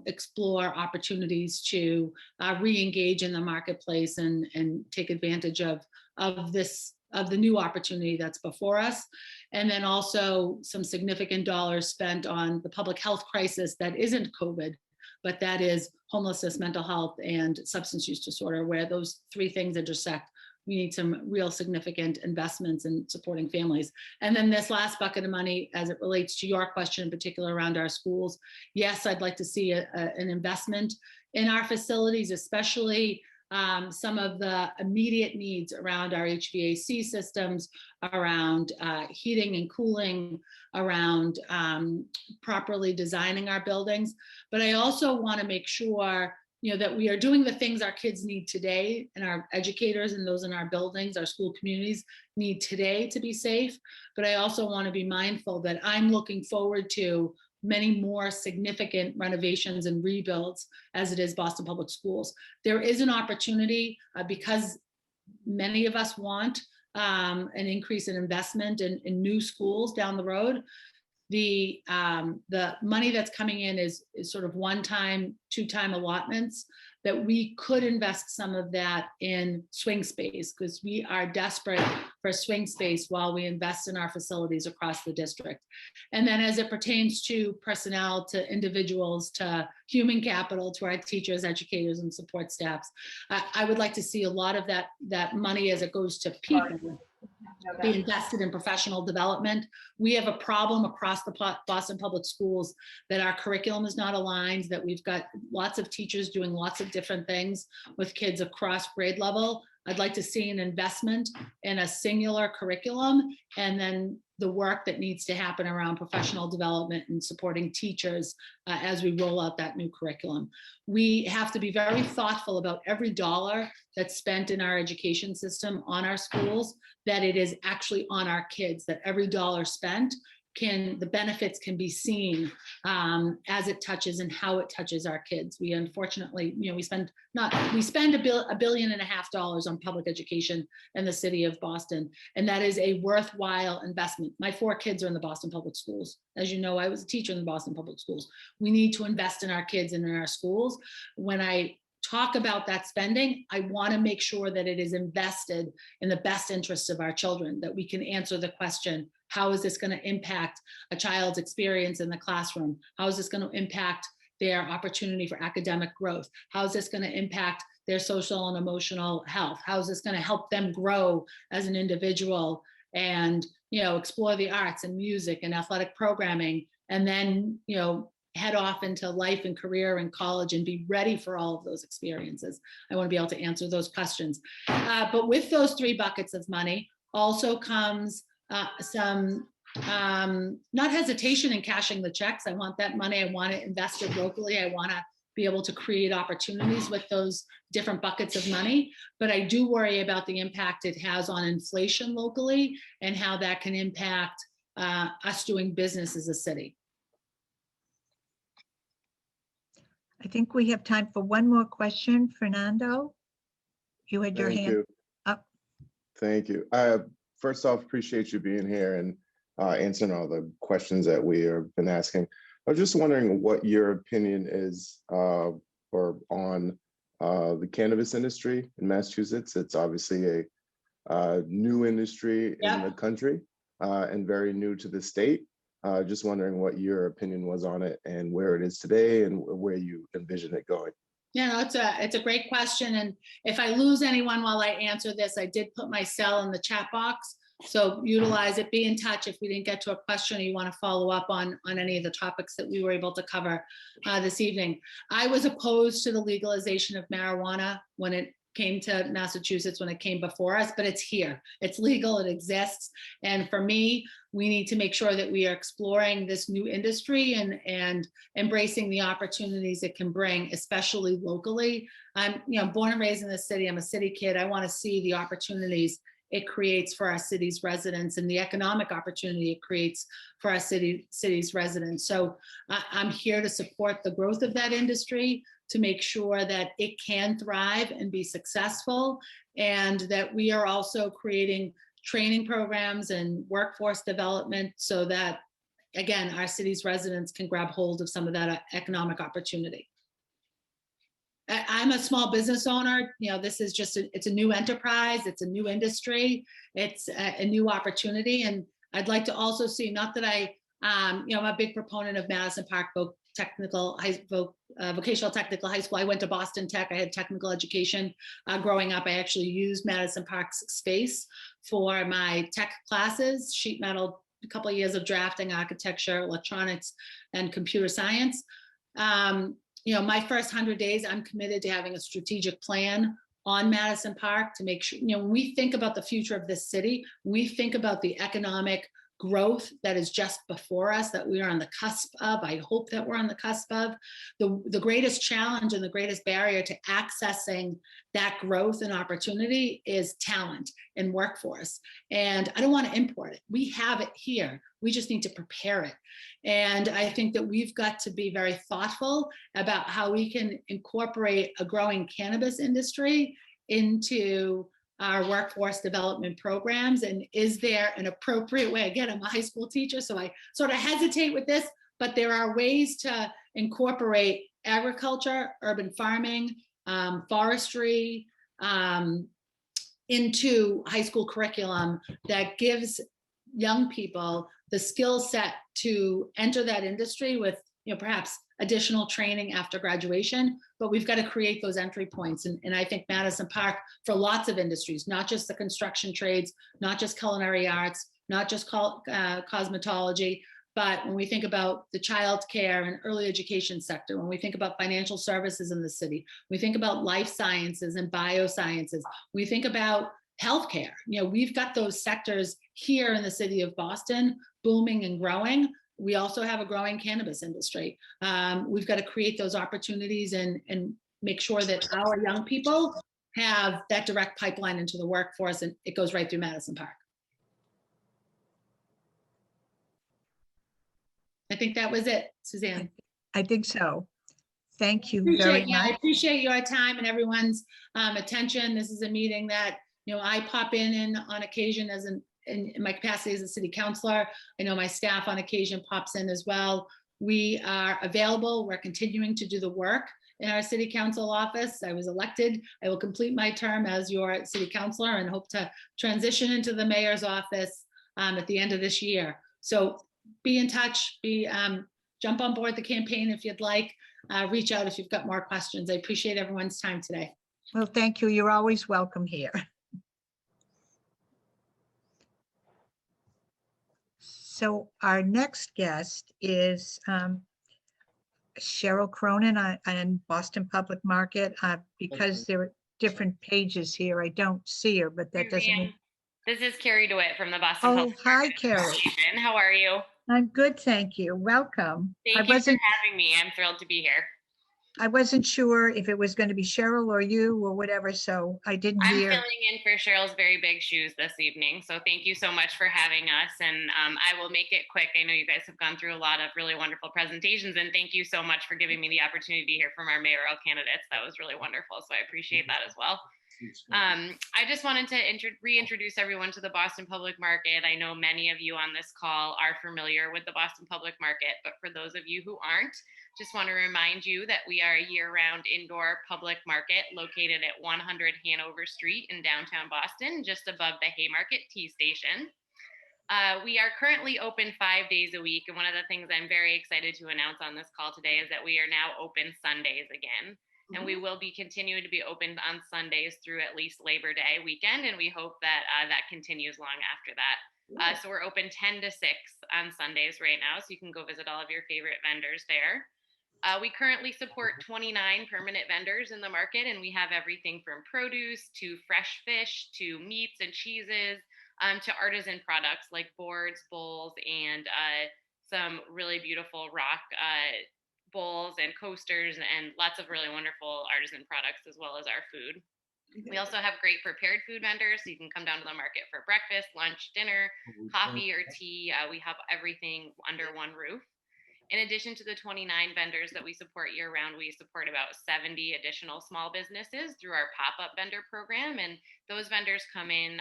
explore opportunities to re-engage in the marketplace and take advantage of the new opportunity that's before us. And then also some significant dollars spent on the public health crisis that isn't COVID, but that is homelessness, mental health, and substance use disorder, where those 3 things intersect. We need some real significant investments in supporting families. And then this last bucket of money, as it relates to your question in particular around our schools, yes, I'd like to see an investment in our facilities, especially some of the immediate needs around our HVAC systems, around heating and cooling, around properly designing our buildings. But I also want to make sure that we are doing the things our kids need today, and our educators and those in our buildings, our school communities need today to be safe. But I also want to be mindful that I'm looking forward to many more significant renovations and rebuilds as it is Boston Public Schools. There is an opportunity because many of us want an increase in investment in new schools down the road. The money that's coming in is sort of 1-time, 2-time allotments, that we could invest some of that in swing space, because we are desperate for swing space while we invest in our facilities across the district. And then as it pertains to personnel, to individuals, to human capital, to our teachers, educators, and support staffs, I would like to see a lot of that money as it goes to people be invested in professional development. We have a problem across the Boston Public Schools that our curriculum is not aligned, that we've got lots of teachers doing lots of different things with kids across grade level. I'd like to see an investment in a singular curriculum, and then the work that needs to happen around professional development and supporting teachers as we roll out that new curriculum. We have to be very thoughtful about every dollar that's spent in our education system on our schools, that it is actually on our kids, that every dollar spent the benefits can be seen as it touches and how it touches our kids. We unfortunately, we spend $1.5 billion on public education in the city of Boston, and that is a worthwhile investment. My 4 kids are in the Boston Public Schools. As you know, I was a teacher in the Boston Public Schools. We need to invest in our kids and in our schools. When I talk about that spending, I want to make sure that it is invested in the best interests of our children, that we can answer the question, how is this going to impact a child's experience in the classroom? How is this going to impact their opportunity for academic growth? How is this going to impact their social and emotional health? How is this going to help them grow as an individual and, explore the arts and music and athletic programming, and then, head off into life and career and college and be ready for all of those experiences? I want to be able to answer those questions. But with those 3 buckets of money also comes some not hesitation in cashing the checks. I want that money. I want it invested locally. I want to be able to create opportunities with those different buckets of money. But I do worry about the impact it has on inflation locally and how that can impact us doing business as a city. I think we have time for one more question. Fernando, you had your hand up. Thank you. First off, appreciate you being here and answering all the questions that we have been asking. I was just wondering what your opinion is on the cannabis industry in Massachusetts. It's obviously a new industry in the country and very new to the state. Just wondering what your opinion was on it and where it is today and where you envision it going. Yeah, no, it's a great question. And if I lose anyone while I answer this, I did put my cell in the chat box. So utilize it, be in touch if we didn't get to a question or you want to follow up on any of the topics that we were able to cover this evening. I was opposed to the legalization of marijuana when it came to Massachusetts, when it came before us, but it's here. It's legal, it exists. And for me, we need to make sure that we are exploring this new industry and embracing the opportunities it can bring, especially locally. I'm born and raised in the city. I'm a city kid. I want to see the opportunities it creates for our city's residents and the economic opportunity it creates for our city's residents. So I'm here to support the growth of that industry, to make sure that it can thrive and be successful, and that we are also creating training programs and workforce development so that, again, our city's residents can grab hold of some of that economic opportunity. I'm a small business owner. This is just it's a new enterprise. It's a new industry. It's a new opportunity. And I'd like to also see, not that I'm a big proponent of Madison Park vocational technical high school. I went to Boston Tech. I had technical education growing up. I actually used Madison Park's space for my tech classes, sheet metal, a couple of years of drafting, architecture, electronics, and computer science. My first 100 days, I'm committed to having a strategic plan on Madison Park to make sure, when we think about the future of this city, we think about the economic growth that is just before us, that we are on the cusp of. I hope that we're on the cusp of. The greatest challenge and the greatest barrier to accessing that growth and opportunity is talent and workforce. And I don't want to import it. We have it here. We just need to prepare it. And I think that we've got to be very thoughtful about how we can incorporate a growing cannabis industry into our workforce development programs. And is there an appropriate way? Again, I'm a high school teacher, so I sort of hesitate with this, but there are ways to incorporate agriculture, urban farming, forestry, into high school curriculum that gives young people the skill set to enter that industry with, perhaps additional training after graduation, but we've got to create those entry points. And I think Madison Park, for lots of industries, not just the construction trades, not just culinary arts, not just cosmetology, but when we think about the child care and early education sector, when we think about financial services in the city, we think about life sciences and biosciences, we think about healthcare. We've got those sectors here in the city of Boston booming and growing. We also have a growing cannabis industry. We've got to create those opportunities and make sure that our young people have that direct pipeline into the workforce, and it goes right through Madison Park. I think that was it, Suzanne. I think so. Thank you I very much. appreciate your time and everyone's attention. This is a meeting that, I pop in on occasion in my capacity as a city councilor. I know my staff on occasion pops in as well. We are available. We're continuing to do the work in our city council office. I was elected. I will complete my term as your city councilor and hope to transition into the mayor's office at the end of this year. So be in touch, jump on board the campaign if you'd like, reach out if you've got more questions. I appreciate everyone's time today. Well, thank you. You're always welcome here. So our next guest is Cheryl Cronin on Boston Public Market. Because there are different pages here, I don't see her, but that doesn't mean. This is Carrie DeWitt from the Boston Oh, Public hi, Market Carrie. Association. How are you? I'm good, thank you. Welcome. Thank you for having me. I'm thrilled to be here. I wasn't sure if it was going to be Cheryl or you or whatever, so I didn't hear. I'm filling in for Cheryl's very big shoes this evening, so thank you so much for having us, and I will make it quick. I know you guys have gone through a lot of really wonderful presentations, and thank you so much for giving me the opportunity to hear from our mayoral candidates. That was really wonderful, so I appreciate that as well. I just wanted to reintroduce everyone to the Boston Public Market. I know many of you on this call are familiar with the Boston Public Market, but for those of you who aren't, just want to remind you that we are a year-round indoor public market located at 100 Hanover Street in downtown Boston, just above the Haymarket Tea Station. We are currently open 5 days a week, and one of the things I'm very excited to announce on this call today is that we are now open Sundays again. And we will be continuing to be open on Sundays through at least Labor Day weekend, and we hope that that continues long after that. So we're open 10 to 6 on Sundays right now, so you can go visit all of your favorite vendors there. We currently support 29 permanent vendors in the market, and we have everything from produce to fresh fish to meats and cheeses to artisan products like boards, bowls, and some really beautiful rock bowls and coasters and lots of really wonderful artisan products, as well as our food. We also have great prepared food vendors, so you can come down to the market for breakfast, lunch, dinner, coffee, or tea. We have everything under one roof. In addition to the 29 vendors that we support year-round, we support about 70 additional small businesses through our pop-up vendor program. And those vendors come in,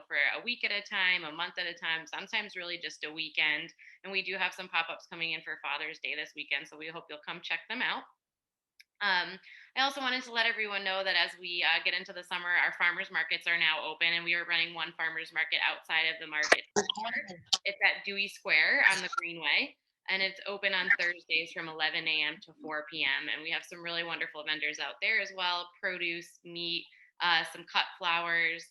for a week at a time, a month at a time, sometimes really just a weekend. And we do have some pop-ups coming in for Father's Day this weekend, so we hope you'll come check them out. I also wanted to let everyone know that as we get into the summer, our farmers markets are now open, and we are running one farmers market outside of the market. It's at Dewey Square on the Greenway. And it's open on Thursdays from 11 a.m. to 4 p.m. And we have some really wonderful vendors out there as well: produce, meat, some cut flowers,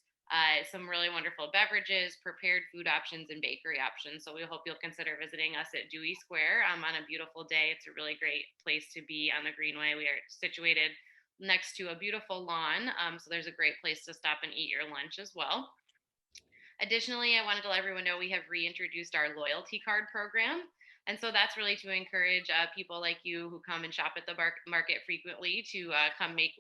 some really wonderful beverages, prepared food options, and bakery options. So we hope you'll consider visiting us at Dewey Square on a beautiful day. It's a really great place to be on the Greenway. We are situated next to a beautiful lawn, so there's a great place to stop and eat your lunch as well. Additionally, I wanted to let everyone know we have reintroduced our loyalty card program. And so that's really to encourage people like you who come and shop at the market frequently to come make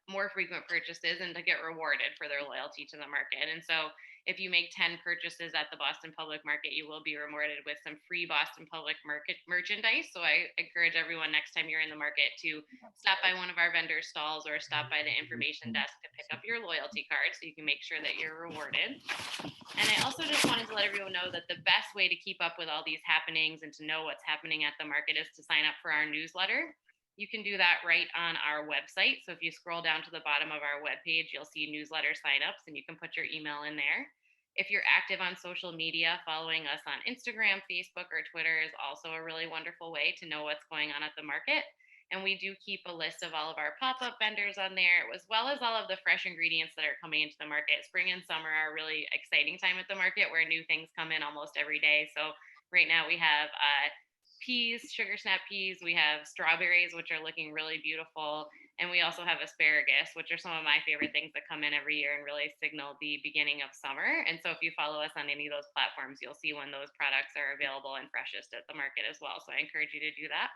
more frequent purchases and to get rewarded for their loyalty to the market. And so if you make 10 purchases at the Boston Public Market, you will be rewarded with some free Boston Public Market merchandise. So I encourage everyone next time you're in the market to stop by one of our vendor stalls or stop by the information desk to pick up your loyalty card so you can make sure that you're rewarded. And I also just wanted to let everyone know that the best way to keep up with all these happenings and to know what's happening at the market is to sign up for our newsletter. You can do that right on our website. So if you scroll down to the bottom of our webpage, you'll see newsletter signups and you can put your email in there. If you're active on social media, following us on Instagram, Facebook, or Twitter is also a really wonderful way to know what's going on at the market. And we do keep a list of all of our pop-up vendors on there, as well as all of the fresh ingredients that are coming into the market. Spring and summer are a really exciting time at the market where new things come in almost every day. So right now we have peas, sugar snap peas. We have strawberries, which are looking really beautiful. And we also have asparagus, which are some of my favorite things that come in every year and really signal the beginning of summer. And so if you follow us on any of those platforms, you'll see when those products are available and freshest at the market as well. So I encourage you to do that.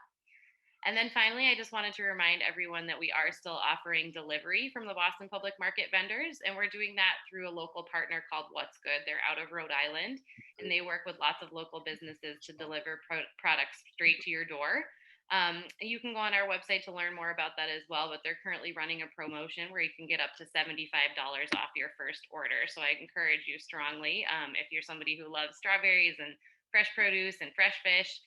And then finally, I just wanted to remind everyone that we are still offering delivery from the Boston Public Market vendors, and we're doing that through a local partner called What's Good. They're out of Rhode Island, and they work with lots of local businesses to deliver products straight to your door. You can go on our website to learn more about that as well, but they're currently running a promotion where you can get up to $75 off your first order. So I encourage you strongly, if you're somebody who loves strawberries and fresh produce and fresh fish,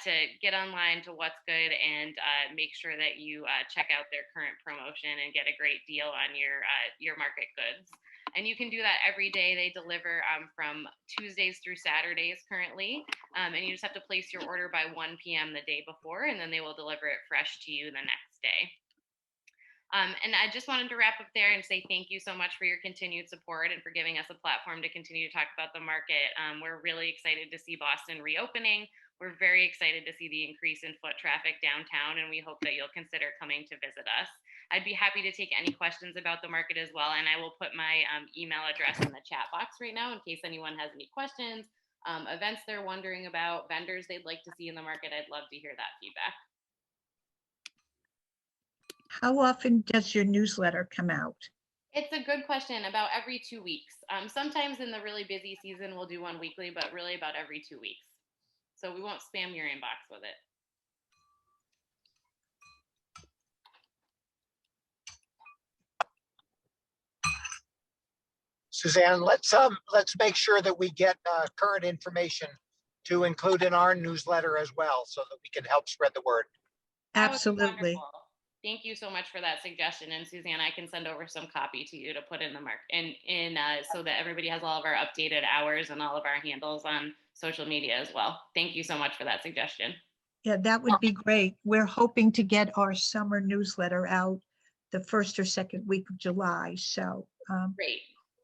to get online to What's Good and make sure that you check out their current promotion and get a great deal on your market goods. And you can do that every day. They deliver from Tuesdays through Saturdays currently. And you just have to place your order by 1 p.m. the day before, and then they will deliver it fresh to you the next day. And I just wanted to wrap up there and say thank you so much for your continued support and for giving us a platform to continue to talk about the market. We're really excited to see Boston reopening. We're very excited to see the increase in foot traffic downtown, and we hope that you'll consider coming to visit us. I'd be happy to take any questions about the market as well, and I will put my email address in the chat box right now in case anyone has any questions, events they're wondering about, vendors they'd like to see in the market. I'd love to hear that feedback. How often does your newsletter come out? It's a good question. About every 2 weeks. Sometimes in the really busy season, we'll do one weekly, but really about every 2 weeks. So we won't spam your inbox with it. Suzanne, let's make sure that we get current information to include in our newsletter as well, so that we can help spread the word. Absolutely. Thank you so much for that suggestion. And Suzanne, I can send over some copy to you to put in the so that everybody has all of our updated hours and all of our handles on social media as well. Thank you so much for that suggestion. Yeah, that would be great. We're hoping to get our summer newsletter out the first or second week of July. So great.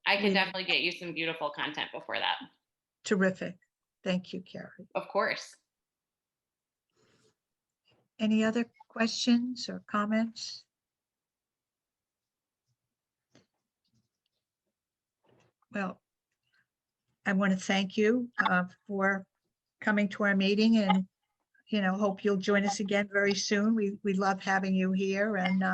I can definitely get you some beautiful content before that. Terrific. Thank you, Carrie. Of course. Any other questions or comments? Well, I want to thank you for coming to our meeting, and hope you'll join us again very soon. We love having you here, and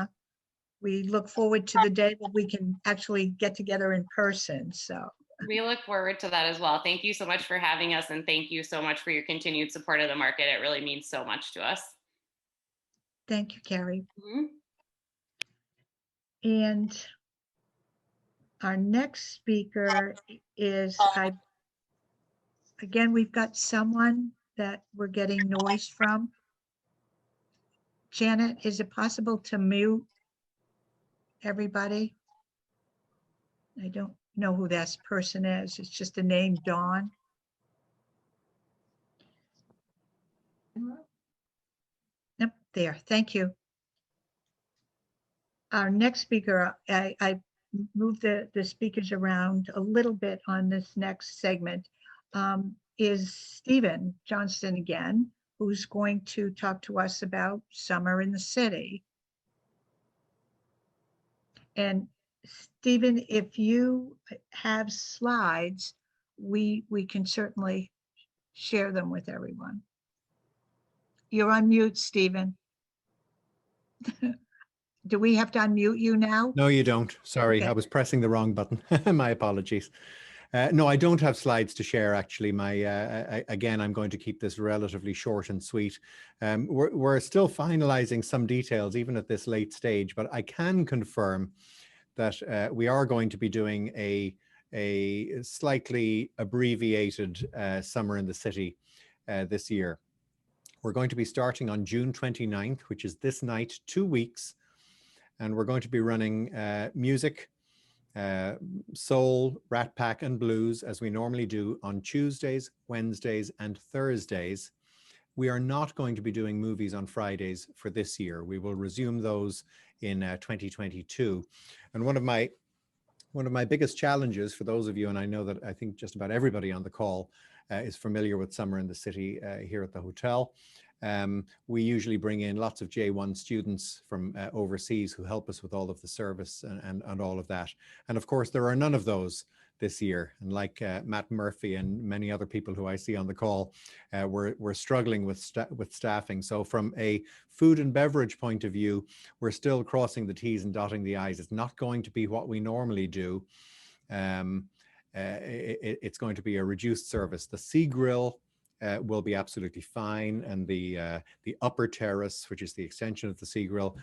we look forward to the day that we can actually get together in person. So we look forward to that as well. Thank you so much for having us, and thank you so much for your continued support of the market. It really means so much to us. Thank you, Carrie. Mm-hmm. And our next speaker is, again, we've got someone that we're getting noise from. Janet, is it possible to mute everybody? I don't know who that person is. It's just a name, Dawn. Yep, there. Thank you. Our next speaker, I moved the speakers around a little bit on this next segment, is Stephen Johnston again, who's going to talk to us about summer in the city. And Stephen, if you have slides, we can certainly share them with everyone. You're on mute, Stephen. Do we have to unmute you now? No, you don't. Sorry, Okay. I was pressing the wrong button. My apologies. No, I don't have slides to share, actually. Again, I'm going to keep this relatively short and sweet. We're still finalizing some details, even at this late stage, but I can confirm that we are going to be doing a slightly abbreviated summer in the city this year. We're going to be starting on June 29th, which is this night, 2 weeks. And we're going to be running music, soul, Rat Pack and blues as we normally do on Tuesdays, Wednesdays and Thursdays. We are not going to be doing movies on Fridays for this year. We will resume those in 2022. And one of my biggest challenges for those of you, and I know that I think just about everybody on the call is familiar with Summer in the City here at the hotel. We usually bring in lots of J1 students from overseas who help us with all of the service and all of that. And of course, there are none of those this year. And like Matt Murphy and many other people who I see on the call, we're struggling with staffing. So from a food and beverage point of view, we're still crossing the T's and dotting the I's. It's not going to be what we normally do. It's going to be a reduced service. The Sea Grill will be absolutely fine, and the upper terrace, which is the extension of the Sea Grill,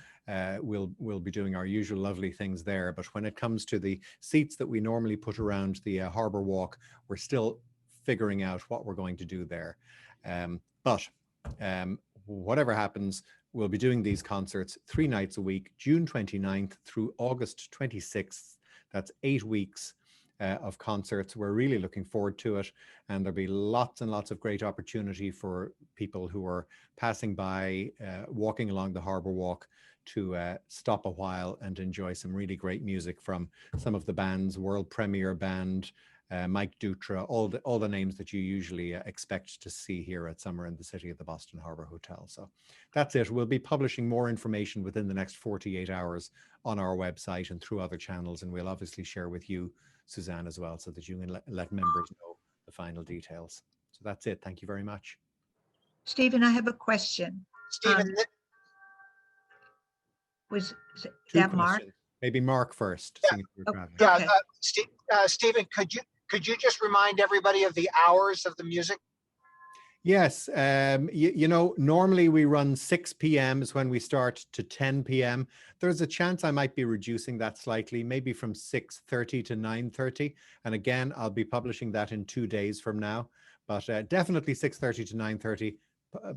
we'll be doing our usual lovely things there. But when it comes to the seats that we normally put around the Harbour Walk, we're still figuring out what we're going to do there. But whatever happens, we'll be doing these concerts 3 nights a week, June 29th through August 26th. That's 8 weeks of concerts. We're really looking forward to it, and there'll be lots and lots of great opportunity for people who are passing by, walking along the Harbour Walk, to stop a while and enjoy some really great music from some of the bands, World Premiere Band, Mike Dutra, all the names that you usually expect to see here at Summer in the City at the Boston Harbour Hotel. So that's it. We'll be publishing more information within the next 48 hours on our website and through other channels, and we'll obviously share with you, Suzanne, as well, so that you can let members know the final details. So that's it. Thank you very much. Stephen, I have a question. Stephen, Was Two that Mark? questions. Maybe Mark first. Yeah. seeing if you're traveling. yeah, Okay. Stephen, could you just remind everybody of the hours of the music? Yes, you know, normally we run 6 p.m. is when we start to 10 p.m. There's a chance I might be reducing that slightly, maybe from 6:30 to 9:30. And again, I'll be publishing that in 2 days from now, but definitely 6:30 to 9:30,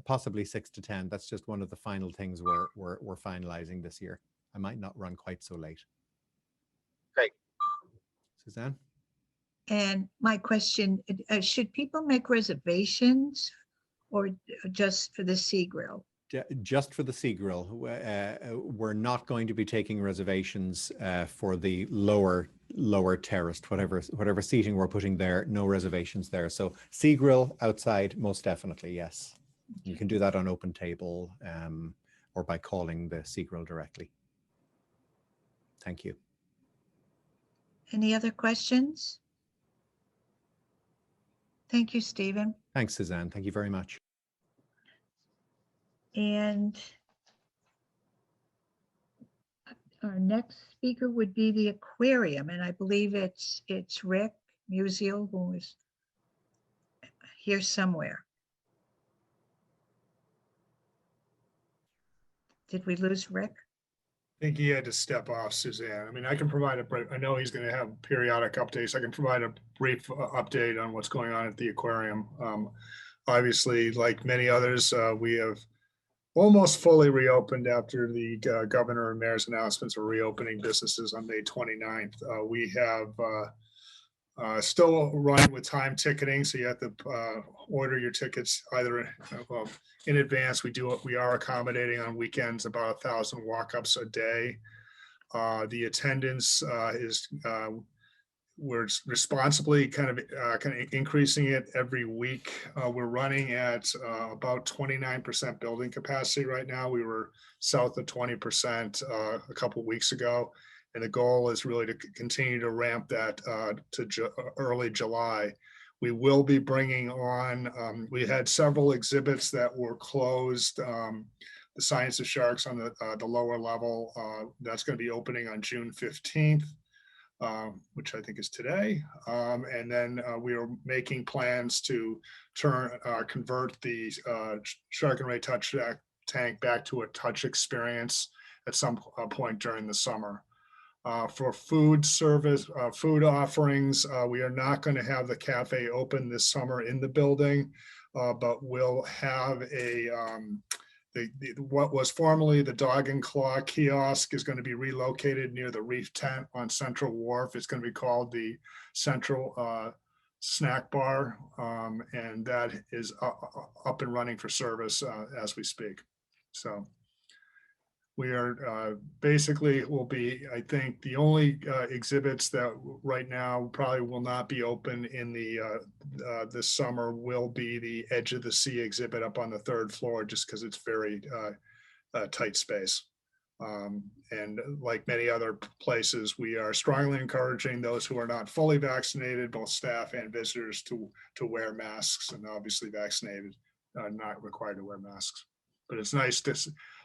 possibly 6 to 10. That's just one of the final things we're finalizing this year. I might not run quite so late. Great. Suzanne? And my question, should people make reservations or just for the Sea Grill? Just for the Sea Grill. We're not going to be taking reservations for the lower terraced, whatever seating we're putting there, no reservations there. So Sea Grill outside, most definitely, yes. You can do that on Open Table or by calling the Sea Grill directly. Thank you. Any other questions? Thank you, Stephen. Thanks, Suzanne. Thank you very much. And our next speaker would be the aquarium, and I believe it's Rick Musial, who is here somewhere. Did we lose Rick? I think he had to step off, Suzanne. I mean, I can provide I know he's going to have periodic updates. I can provide a brief update on what's going on at the aquarium. Obviously, like many others, we have almost fully reopened after the governor and mayor's announcements of reopening businesses on May 29th. We have still running with time ticketing, so you have to order your tickets either in advance. We are accommodating on weekends about 1,000 walk-ups a day. The attendance is we're responsibly kind of increasing it every week. We're running at about 29% building capacity right now. We were south of 20% a couple of weeks ago. And the goal is really to continue to ramp that to early July. We will be bringing on, we had several exhibits that were closed. The Science of Sharks on the lower level, that's going to be opening on June 15th, which I think is today. And then we are making plans to convert the Shark and Ray Touch tank back to a touch experience at some point during the summer. For food service, food offerings, we are not going to have the cafe open this summer in the building. but we'll have a, what was formerly the Dog and Claw kiosk is going to be relocated near the Reef Tent on Central Wharf. It's going to be called the Central Snack Bar, and that is up and running for service as we speak. So we are basically will be, I think, the only exhibits that right now probably will not be open in the this summer will be the Edge of the Sea exhibit up on the 3rd floor, just because it's very tight space. And like many other places, we are strongly encouraging those who are not fully vaccinated, both staff and visitors, to wear masks, and obviously vaccinated are not required to wear masks. But it's nice to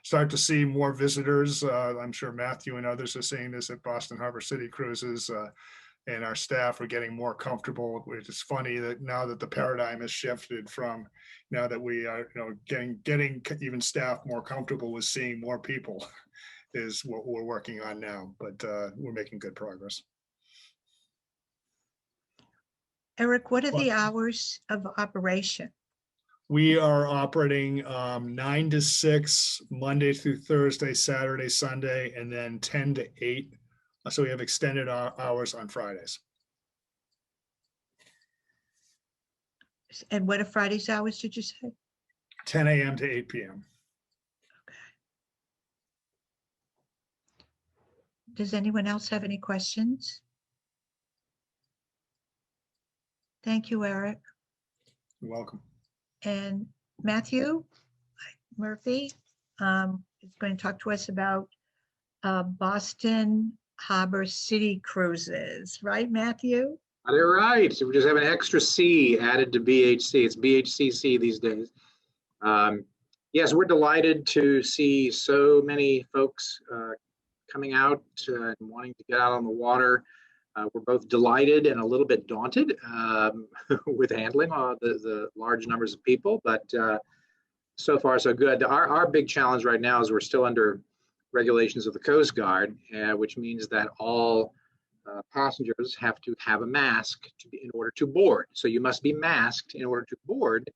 start to see more visitors. I'm sure Matthew and others are seeing this at Boston Harbor City Cruises, and our staff are getting more comfortable. Which is funny that now that the paradigm has shifted from now that we are, getting even staff more comfortable with seeing more people is what we're working on now. But we're making good progress. Eric, what are the hours of operation? We are operating 9 to 6, Monday through Thursday, Saturday, Sunday, and then 10 to 8. So we have extended hours on Fridays. And what are Friday's hours, did you say? 10 a.m. to 8 p.m. Okay. Does anyone else have any questions? Thank you, Eric. You're welcome. And Matthew Murphy is going to talk to us about Boston Harbor City Cruises, right, Matthew? Got it right. So we just have an extra C added to BHC. It's BHCC these days. Yes, we're delighted to see so many folks coming out and wanting to get out on the water. We're both delighted and a little bit daunted with handling the large numbers of people, but so far so good. Our big challenge right now is we're still under regulations of the Coast Guard, which means that all passengers have to have a mask in order to board. So you must be masked in order to board.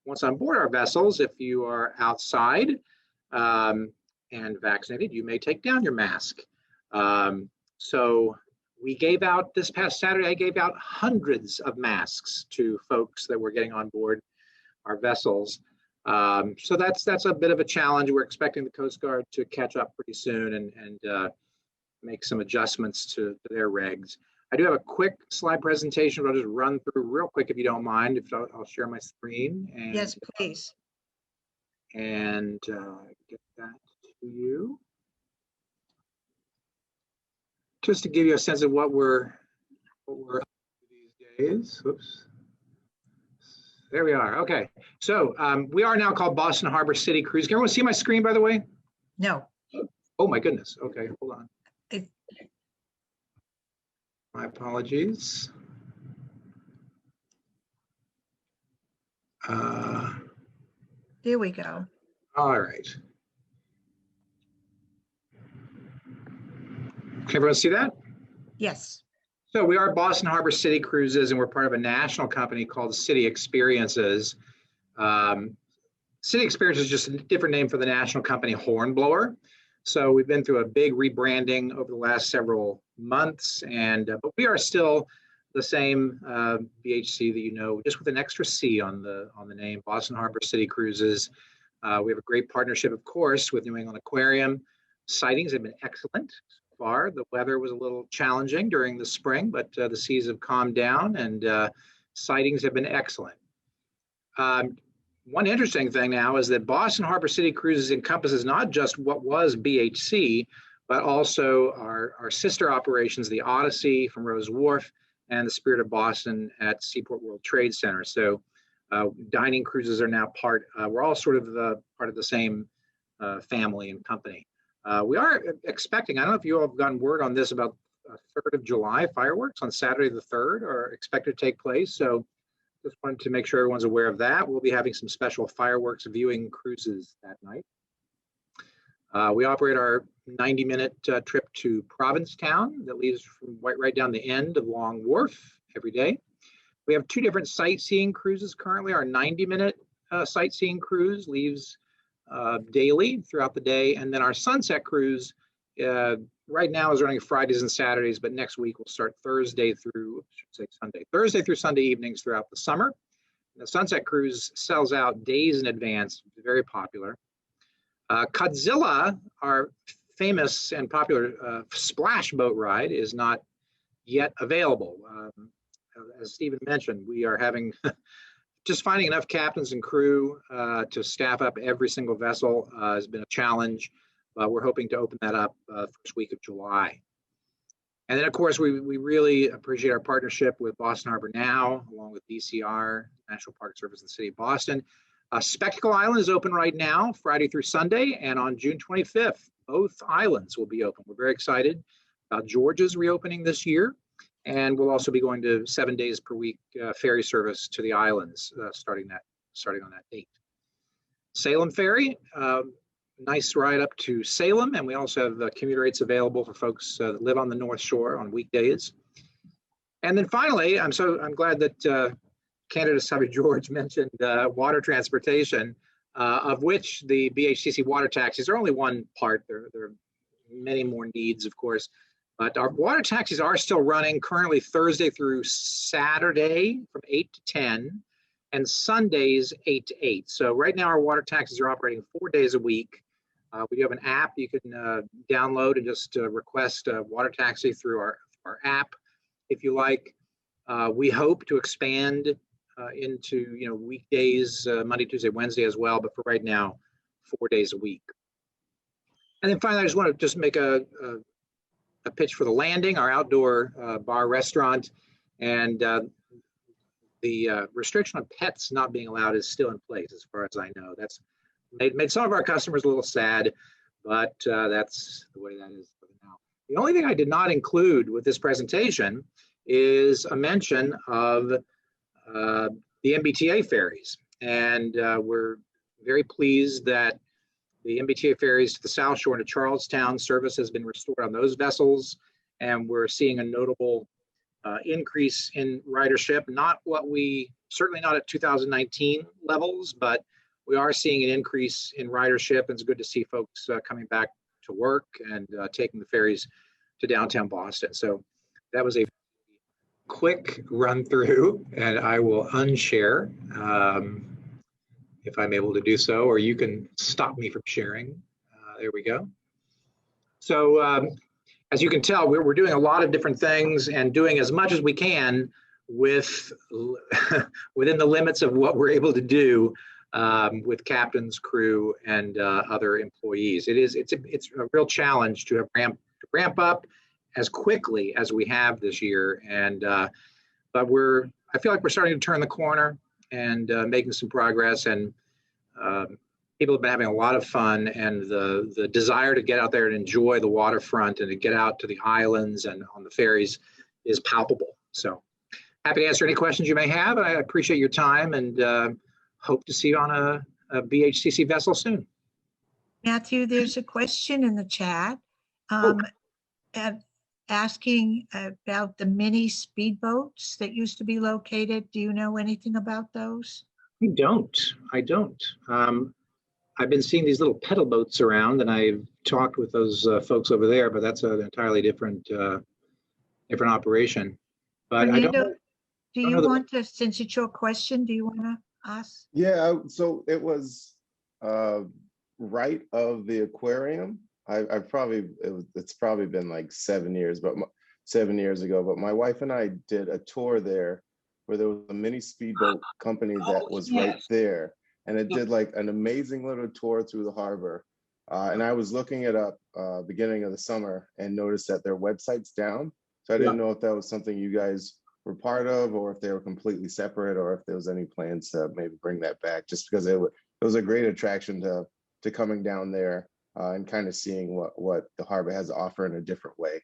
Once on board our vessels, if you are outside and vaccinated, you may take down your mask. So we gave out this past Saturday, I gave out hundreds of masks to folks that were getting on board our vessels. So that's a bit of a challenge. We're expecting the Coast Guard to catch up pretty soon and make some adjustments to their regs. I do have a quick slide presentation. I'll just run through real quick if you don't mind. If I'll share my screen. And, yes, please. And get that to you. Just to give you a sense of what we're up to these days. Whoops. There we are. Okay. So we are now called Boston Harbor City Cruise. Can everyone see my screen, by the way? No. Oh my goodness. Okay, hold on. My apologies. There we go. All right. Can everyone see that? Yes. So we are Boston Harbor City Cruises, and we're part of a national company called City Experiences. City Experiences is just a different name for the national company Hornblower. So we've been through a big rebranding over the last several months, and but we are still the same BHC that you know, just with an extra C on the name, Boston Harbor City Cruises. We have a great partnership, of course, with New England Aquarium. Sightings have been excellent so far. The weather was a little challenging during the spring, but the seas have calmed down and sightings have been excellent. One interesting thing now is that Boston Harbor City Cruises encompasses not just what was BHC, but also our sister operations, the Odyssey from Rose Wharf and the Spirit of Boston at Seaport World Trade Center. So dining cruises are now we're all sort of part of the same family and company. We are expecting, I don't know if you all have gotten word on this, about 3rd of July fireworks on Saturday the 3rd are expected to take place. So just wanted to make sure everyone's aware of that. We'll be having some special fireworks viewing cruises that night. We operate our 90-minute trip to Provincetown that leads from right down the end of Long Wharf every day. We have 2 different sightseeing cruises currently. Our 90-minute sightseeing cruise leaves daily throughout the day. And then our sunset cruise right now is running Fridays and Saturdays, but next week we'll start Thursday through Sunday evenings throughout the summer. The sunset cruise sells out days in advance, very popular. Cudzilla, our famous and popular splash boat ride, is not yet available. As Stephen mentioned, we are having just finding enough captains and crew to staff up every single vessel has been a challenge. We're hoping to open that up first week of July. And then, of course, we really appreciate our partnership with Boston Harbor Now, along with DCR, National Park Service, and the City of Boston. Spectacle Island is open right now, Friday through Sunday, and on June 25th, both islands will be open. We're very excited about Georgia's reopening this year, and we'll also be going to 7 days per week ferry service to the islands starting on that date. Salem Ferry, nice ride up to Salem, and we also have commuter rates available for folks that live on the North Shore on weekdays. And then finally, I'm glad that Annissa Essaibi-George mentioned water transportation, of which the BHCC water taxis are only one part. There are many more needs, of course, but our water taxis are still running currently Thursday through Saturday from 8 to 10 and Sundays 8 to 8. So right now our water taxis are operating 4 days a week. We do have an app you can download and just request a water taxi through our app if you like. We hope to expand into weekdays, Monday, Tuesday, Wednesday as well, but for right now, 4 days a week. And then finally, I just want to make a pitch for the Landing, our outdoor bar restaurant, and the restriction on pets not being allowed is still in place, as far as I know. That's made some of our customers a little sad, but that's the way that is for now. The only thing I did not include with this presentation is a mention of the MBTA ferries. And we're very pleased that the MBTA ferries to the South Shore and to Charlestown service has been restored on those vessels. And we're seeing a notable increase in ridership, certainly not at 2019 levels, but we are seeing an increase in ridership, and it's good to see folks coming back to work and taking the ferries to downtown Boston. So that was a quick run through, and I will unshare if I'm able to do so, or you can stop me from sharing. There we go. So as you can tell, we're doing a lot of different things and doing as much as we can within the limits of what we're able to do with captains, crew, and other employees. It's a real challenge to ramp up as quickly as we have this year, and but I feel like we're starting to turn the corner and making some progress, and people have been having a lot of fun, and the desire to get out there and enjoy the waterfront and to get out to the islands and on the ferries is palpable. So happy to answer any questions you may have, and I appreciate your time, and hope to see you on a BHCC vessel soon. Matthew, there's a question in the chat asking about the mini speedboats that used to be located. Do you know anything about those? I don't. I've been seeing these little pedal boats around, and I've talked with those folks over there, but that's an entirely different operation. But Fernando, I don't. Do you want to, since it's your question, do you want to ask? Yeah, so it was right of the aquarium. It's probably been like 7 years, but 7 years ago. But my wife and I did a tour there, where there was a mini speedboat company that was right there, and it did like an amazing little tour through the harbor. And I was looking it up beginning of the summer and noticed that their website's down. So I didn't know if that was something you guys were part of, or if they were completely separate, or if there was any plans to maybe bring that back, just because it was a great attraction to coming down there and kind of seeing what the harbor has to offer in a different way.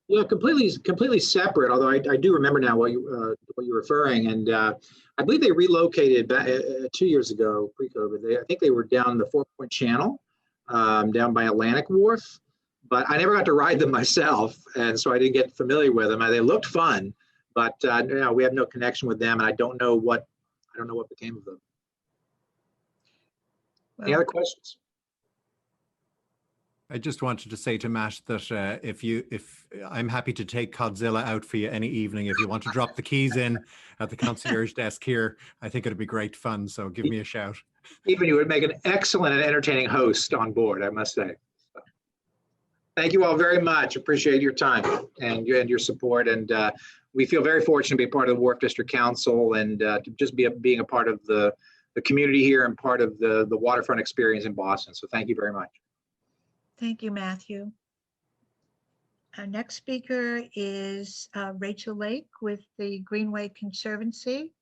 Yeah, completely separate. Although I do remember now what you're referring, and I believe they relocated back 2 years ago, pre-COVID. I think they were down the 4 Point Channel, down by Atlantic Wharf, but I never got to ride them myself, and so I didn't get familiar with them. They looked fun, But no, we have no connection with them, and I don't know what became of them. Any other questions? I just wanted to say to Matt that if I'm happy to take Codzilla out for you any evening, if you want to drop the keys in at the concierge desk here, I think it'd be great fun. So give me a shout. Even you would make an excellent and entertaining host on board, I must say. Thank you all very much. Appreciate your time and your support. And we feel very fortunate to be part of the Wharf District Council and to just being a part of the community here and part of the waterfront experience in Boston. So thank you very much. Thank you, Matthew. Our next speaker is Rachel Lake with the Greenway Conservancy.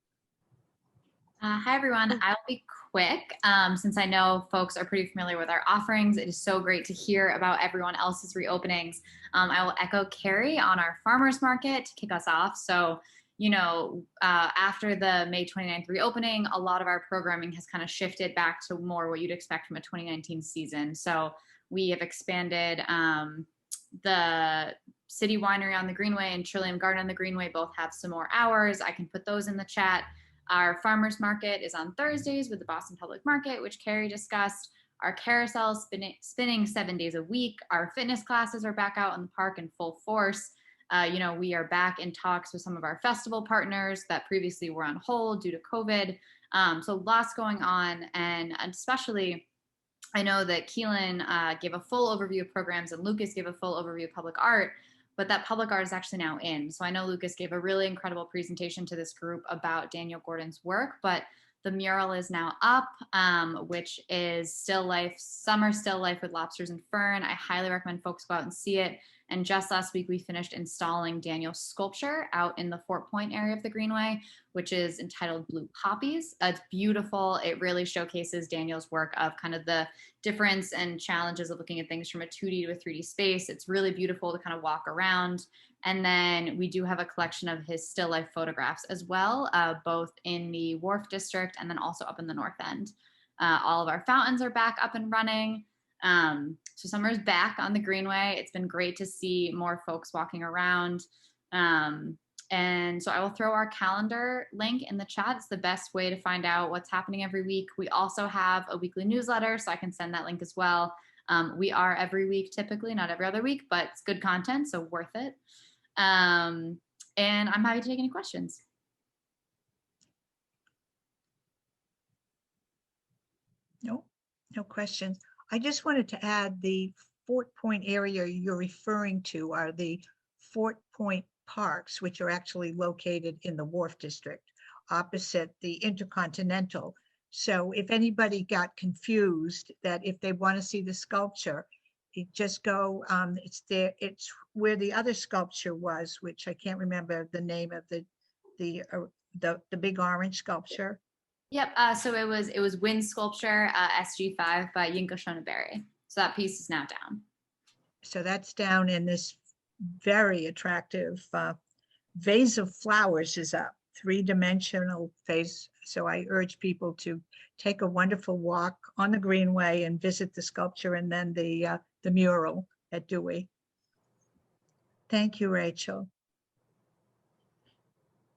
Hi, everyone. I'll be quick since I know folks are pretty familiar with our offerings. It is so great to hear about everyone else's reopenings. I will echo Carrie on our farmers market to kick us off. So, you know, after the May 29th reopening, a lot of our programming has kind of shifted back to more what you'd expect from a 2019 season. So we have expanded the City Winery on the Greenway and Trillium Garden on the Greenway both have some more hours. I can put those in the chat. Our farmers market is on Thursdays with the Boston Public Market, which Carrie discussed. Our carousel spinning 7 days a week. Our fitness classes are back out in the park in full force. You know, we are back in talks with some of our festival partners that previously were on hold due to COVID. So lots going on, and especially I know that Keelan gave a full overview of programs and Lucas gave a full overview of public art, but that public art is actually now in. So I know Lucas gave a really incredible presentation to this group about Daniel Gordon's work, but the mural is now up, which is still life, summer still life with lobsters and fern. I highly recommend folks go out and see it. And just last week, we finished installing Daniel's sculpture out in the Fort Point area of the Greenway, which is entitled Blue Poppies. It's beautiful. It really showcases Daniel's work of kind of the difference and challenges of looking at things from a 2D to a 3D space. It's really beautiful to kind of walk around. And then we do have a collection of his still life photographs as well, both in the Wharf district and then also up in the North End. All of our fountains are back up and running. So summer's back on the Greenway. It's been great to see more folks walking around. And so I will throw our calendar link in the chat. It's the best way to find out what's happening every week. We also have a weekly newsletter, so I can send that link as well. We are every week, typically, not every other week, but it's good content, so worth it. And I'm happy to take any questions. No questions. I just wanted to add the Fort Point area you're referring to are the Fort Point parks, which are actually located in the Wharf district opposite the Intercontinental. So if anybody got confused that if they want to see the sculpture, you just go, it's there, it's where the other sculpture was, which I can't remember the name of the big orange sculpture. Yep, so it was Wind Sculpture, SG5 by Yinko Shoneberry. So that piece is now down. So that's down, in this very attractive vase of flowers is up, 3-dimensional vase. So I urge people to take a wonderful walk on the Greenway and visit the sculpture and then the mural at DeWitt. Thank you, Rachel.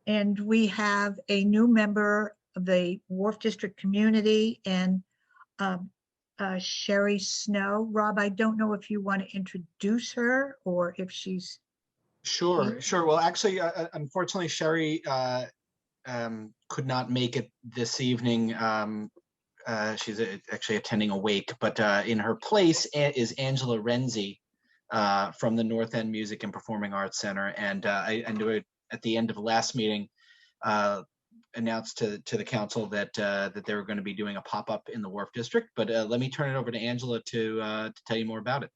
And we have a new member of the Wharf District community, and Sherri Snow. Rob, I don't know if you want to introduce her or if she's Sure. Well, actually, unfortunately, Sherri could not make it this evening. She's actually attending a wake, but in her place is Angela Renzi from the North End Music and Performing Arts Center. And I knew it at the end of the last meeting, announced to the council that they were going to be doing a pop-up in the Wharf District. But let me turn it over to Angela to tell you more about it.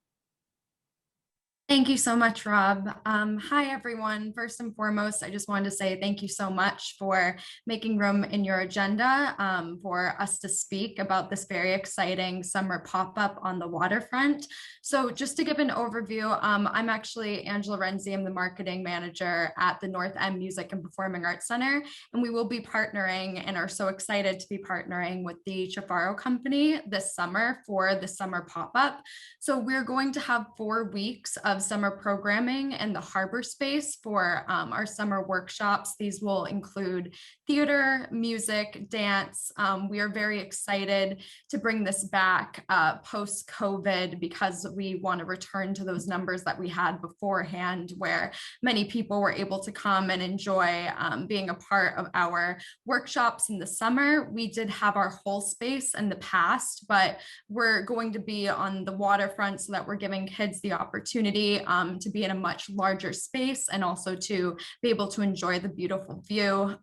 Thank you so much, Rob. Hi, everyone. First and foremost, I just wanted to say thank you so much for making room in your agenda for us to speak about this very exciting summer pop-up on the waterfront. So just to give an overview, I'm actually Angela Renzi. I'm the marketing manager at the North End Music and Performing Arts Center, and we will be partnering and are so excited to be partnering with the Chaffaro Company this summer for the summer pop-up. So we're going to have 4 weeks of summer programming in the harbor space for our summer workshops. These will include theater, music, dance. We are very excited to bring this back post-COVID because we want to return to those numbers that we had beforehand, where many people were able to come and enjoy being a part of our workshops in the summer. We did have our whole space in the past, but we're going to be on the waterfront so that we're giving kids the opportunity to be in a much larger space and also to be able to enjoy the beautiful view.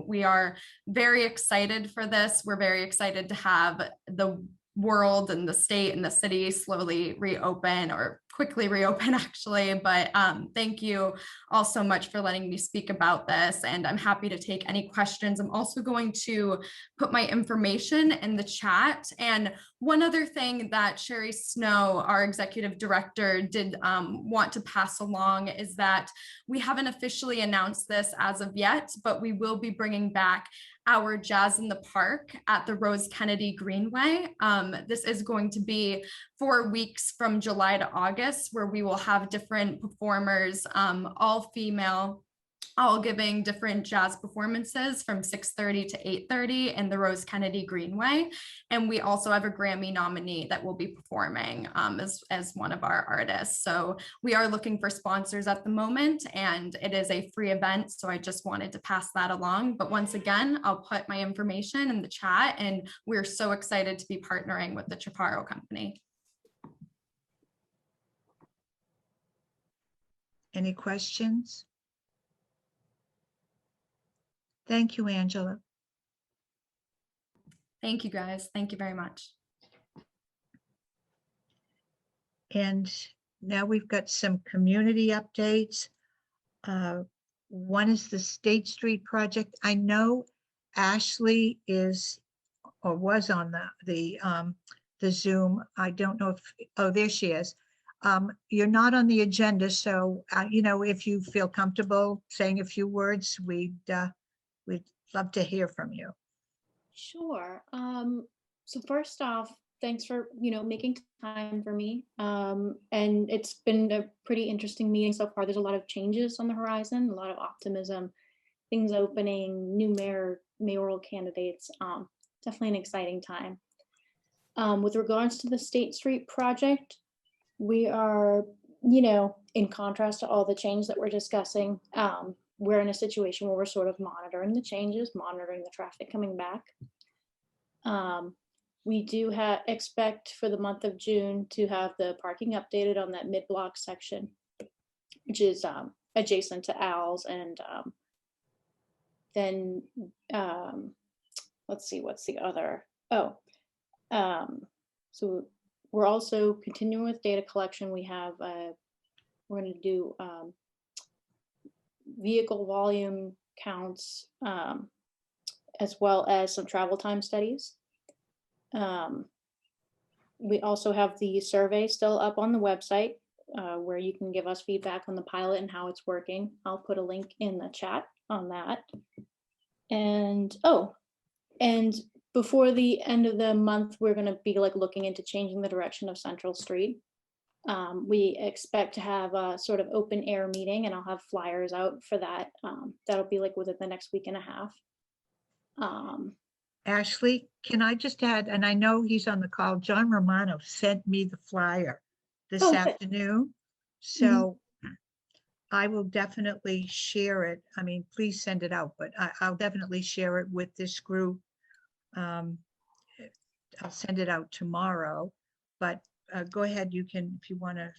We are very excited for this. We're very excited to have the world and the state and the city slowly reopen, or quickly reopen actually. But thank you all so much for letting me speak about this, and I'm happy to take any questions. I'm also going to put my information in the chat. And one other thing that Sherri Snow, our executive director, did want to pass along is that we haven't officially announced this as of yet, but we will be bringing back our Jazz in the Park at the Rose Kennedy Greenway. This is going to be 4 weeks from July to August, where we will have different performers, all female, all giving different jazz performances from 6:30 to 8:30 in the Rose Kennedy Greenway. And we also have a Grammy nominee that will be performing as one of our artists. So we are looking for sponsors at the moment, and it is a free event. So I just wanted to pass that along. But once again, I'll put my information in the chat, and we're so excited to be partnering with the Chaparro Company. Any questions? Thank you, Angela. Thank you, guys. Thank you very much. And now we've got some community updates. One is the State Street project. I know Ashley is or was on the Zoom. I don't know if, oh, there she is. You're not on the agenda, so you know, if you feel comfortable saying a few words, we'd love to hear from you. Sure. So first off, thanks for, making time for me. And it's been a pretty interesting meeting so far. There's a lot of changes on the horizon, a lot of optimism, things opening, new mayoral candidates. Definitely an exciting time. With regards to the State Street project, we are, in contrast to all the change that we're discussing, we're in a situation where we're sort of monitoring the changes, monitoring the traffic coming back. We do expect for the month of June to have the parking updated on that mid-block section, which is adjacent to Owls. And then let's see, what's the other? So we're also continuing with data collection. We have, we're going to do vehicle volume counts, as well as some travel time studies. We also have the survey still up on the website, where you can give us feedback on the pilot and how it's working. I'll put a link in the chat on that. And and before the end of the month, we're going to be looking into changing the direction of Central Street. We expect to have a sort of open air meeting, and I'll have flyers out for that. That'll be within the next week and a half. Ashley, can I just add, and I know he's on the call, John Romano sent me the flyer this afternoon. So I will definitely share it. I mean, please send it out, but I'll definitely share it with this group. I'll send it out tomorrow, but go ahead. You can, if you want to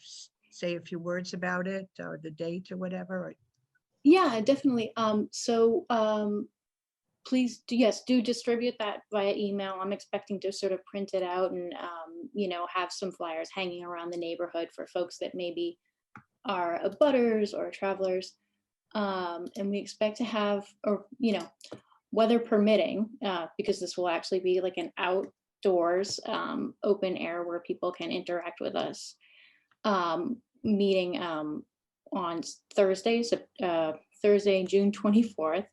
say a few words about it or the date or whatever. Yeah, definitely. Please do distribute that via email. I'm expecting to sort of print it out and, have some flyers hanging around the neighborhood for folks that maybe are abutters or travelers. And we expect to have, or, weather permitting, because this will actually be an outdoors open air where people can interact with us, meeting on Thursday, June 24th,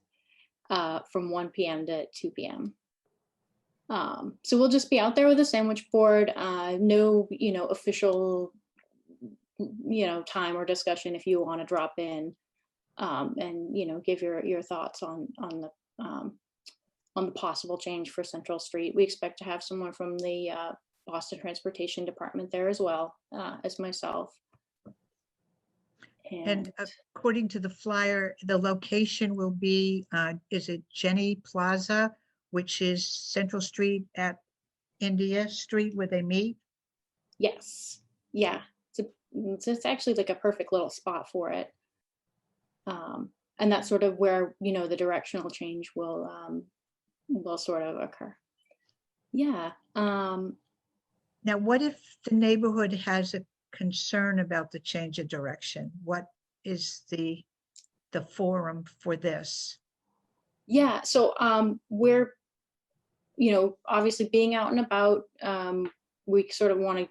from 1 p.m. to 2 p.m. So we'll just be out there with a sandwich board, no, official time or discussion if you want to drop in and give your thoughts on the possible change for Central Street. We expect to have someone from the Boston Transportation Department there as well as myself. And according to the flyer, the location will be, is it Jenny Plaza, which is Central Street at India Street where they meet? Yes. Yeah. It's actually like a perfect little spot for it. And that's sort of where, the directional change will sort of occur. Yeah. Now, what if the neighborhood has a concern about the change of direction? What is the forum for this? Yeah, so we're, obviously being out and about, we sort of want to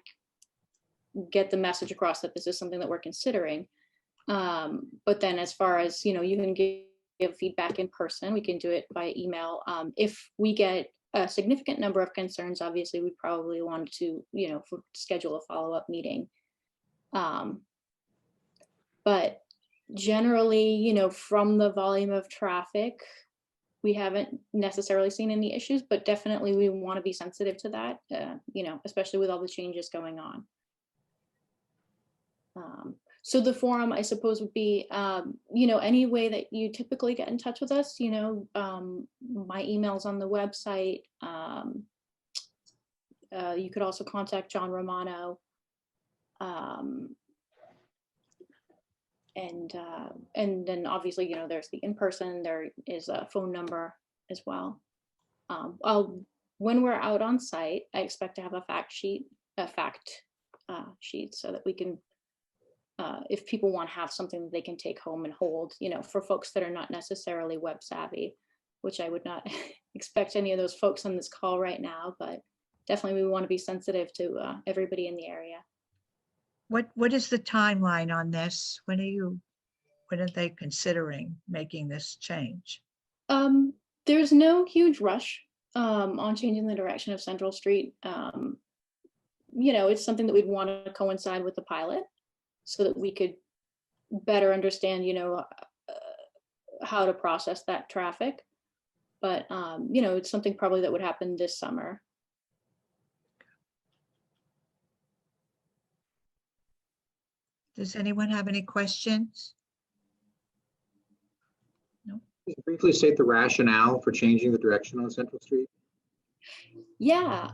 get the message across that this is something that we're considering. But then as far as, you can give feedback in person, we can do it by email. If we get a significant number of concerns, obviously we probably want to, schedule a follow-up meeting. But generally, from the volume of traffic, we haven't necessarily seen any issues, but definitely we want to be sensitive to that, especially with all the changes going on. So the forum, I suppose, would be, any way that you typically get in touch with us, my email's on the website. You could also contact John Romano. And then obviously, there's the in-person, there is a phone number as well. When we're out on site, I expect to have a fact sheet so that we can, if people want to have something that they can take home and hold, for folks that are not necessarily web savvy, which I would not expect any of those folks on this call right now, but definitely we want to be sensitive to everybody in the area. What is the timeline on this? When are they considering making this change? There's no huge rush on changing the direction of Central Street. It's something that we'd want to coincide with the pilot so that we could better understand, how to process that traffic. But, it's something probably that would happen this summer. Does anyone have any questions? No. Just briefly state the rationale for changing the direction on Central Street. Yeah.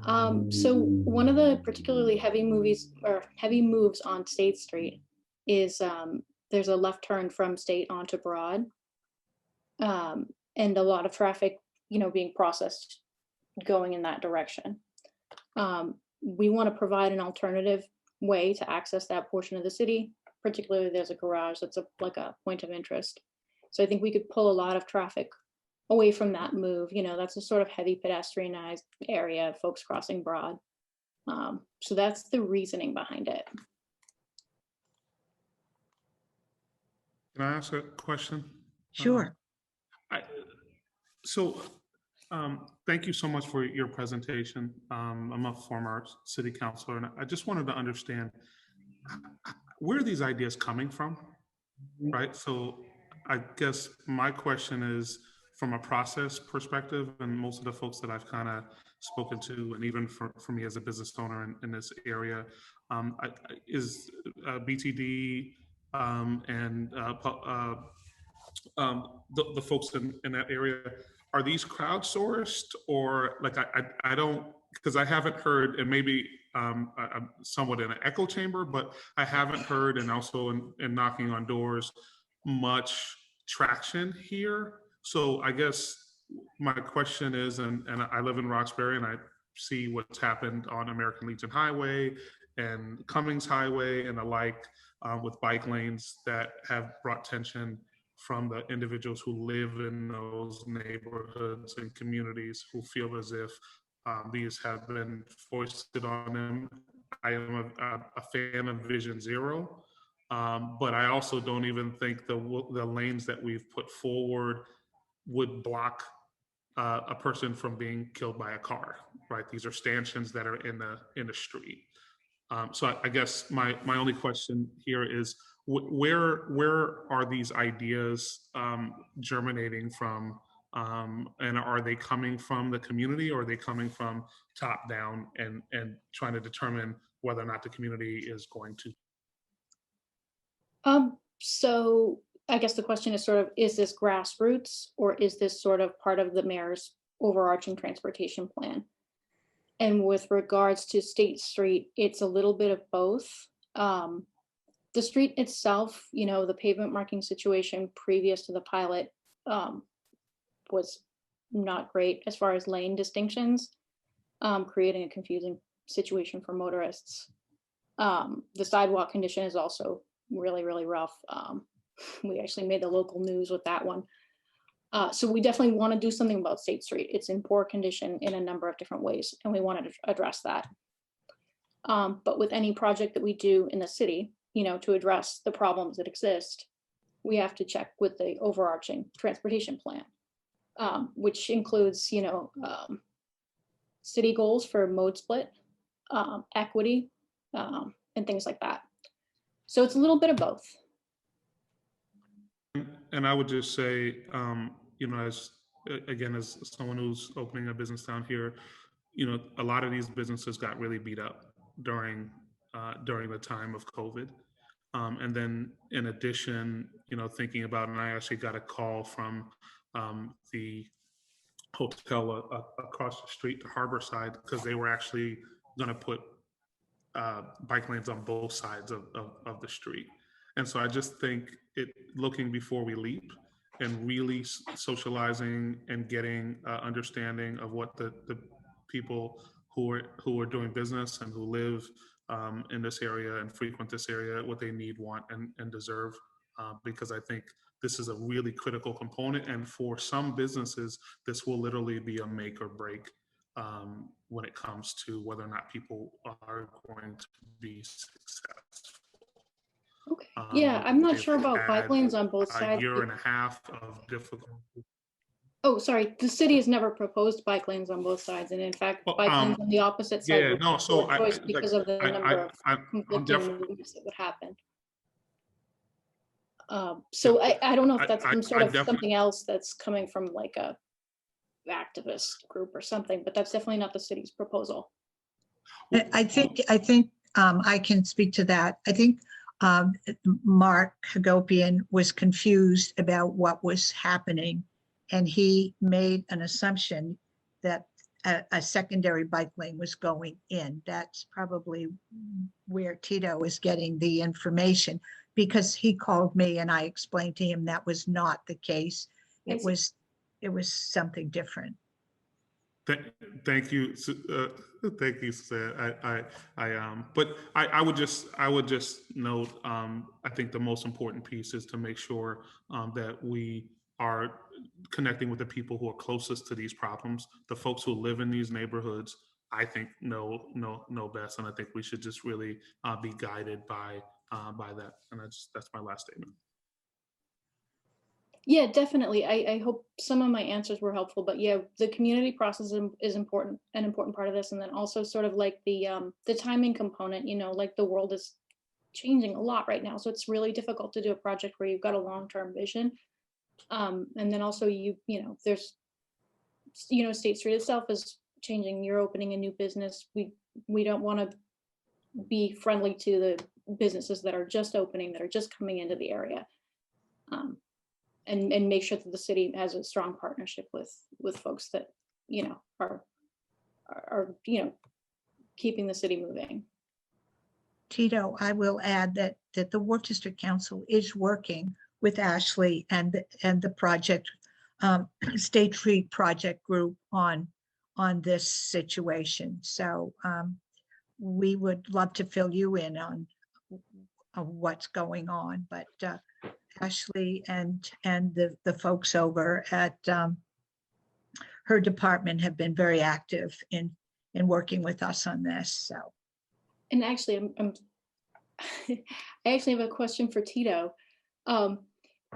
So one of the particularly heavy moves on State Street is there's a left turn from State onto Broad, and a lot of traffic, being processed going in that direction. We want to provide an alternative way to access that portion of the city. Particularly, there's a garage that's like a point of interest. So I think we could pull a lot of traffic away from that move. That's a sort of heavy pedestrianized area, folks crossing Broad. So that's the reasoning behind it. Can I ask a question? Sure. Thank you so much for your presentation. I'm a former city councilor, and I just wanted to understand where are these ideas coming from, right? So I guess my question is from a process perspective, and most of the folks that I've kind of spoken to, and even for me as a business owner in this area, is BTD and the folks in that area, are these crowdsourced, or like I don't, because I haven't heard, and maybe I'm somewhat in an echo chamber, but I haven't heard, and also in knocking on doors, much traction here. So I guess my question is, and I live in Roxbury, and I see what's happened on American Legion Highway and Cummings Highway and the like, with bike lanes that have brought tension from the individuals who live in those neighborhoods and communities who feel as if these have been foisted on them. I am a fan of Vision Zero, but I also don't even think the lanes that we've put forward would block a person from being killed by a car, right? These are stanchions that are in the street. So I guess my only question here is where are these ideas germinating from, and are they coming from the community, or are they coming from top down and trying to determine whether or not the community is going to? So I guess the question is sort of, is this grassroots, or is this sort of part of the mayor's overarching transportation plan? And with regards to State Street, it's a little bit of both. The street itself, you know, the pavement marking situation previous to the pilot was not great as far as lane distinctions, creating a confusing situation for motorists. The sidewalk condition is also really, really rough. We actually made the local news with that one. So we definitely want to do something about State Street. It's in poor condition in a number of different ways, and we wanted to address that. But with any project that we do in the city, you know, to address the problems that exist, we have to check with the overarching transportation plan, which includes, you know, city goals for mode split, equity, and things like that. So it's a little bit of both. And I would just say, you know, as someone who's opening a business down here, you know, a lot of these businesses got really beat up during the time of COVID. And then in addition, you know, thinking about, and I actually got a call from the hotel across the street, the harbor side, because they were actually going to put bike lanes on both sides of the street. And so I just think looking before we leap and really socializing and getting understanding of what the people who are doing business and who live in this area and frequent this area, what they need, want, and deserve, because I think this is a really critical component. And for some businesses, this will literally be a make or break when it comes to whether or not people are going to be successful. Okay. Yeah, I'm not sure about bike lanes on both sides. A year and a half of difficulty. Oh, sorry. The city has never proposed bike lanes on both sides, and in fact, bike lanes on the opposite side. Yeah, no. So because of the number of conflicting moves that would happen. So I don't know if that's some sort of something else that's coming from like a activist group or something, but that's definitely not the city's proposal. I think I can speak to that. I think Mark Hagopian was confused about what was happening, and he made an assumption that a secondary bike lane was going in. That's probably where Tito is getting the information, because he called me and I explained to him that was not the case. It was something different. Thank you, thank you, Suzanne. But I would just note, I think the most important piece is to make sure that we are connecting with the people who are closest to these problems. The folks who live in these neighborhoods, I think know best, and I think we should just really be guided by that. And that's my last statement. Yeah, definitely. I hope some of my answers were helpful, but yeah, the community process is important, an important part of this. And then also sort of like the timing component, you know, like the world is changing a lot right now. So it's really difficult to do a project where you've got a long-term vision. And then also you know, there's, you know, State Street itself is changing. You're opening a new business. We don't want to be friendly to the businesses that are just opening, that are just coming into the area. And make sure that the city has a strong partnership with folks that, you know, are you know, keeping the city moving. Tito, I will add that the Wharf District Council is working with Ashley and the project, State Street Project Group on this situation. So we would love to fill you in on what's going on, but Ashley and the folks over at her department have been very active in working with us on this. So, and actually, I actually have a question for Tito.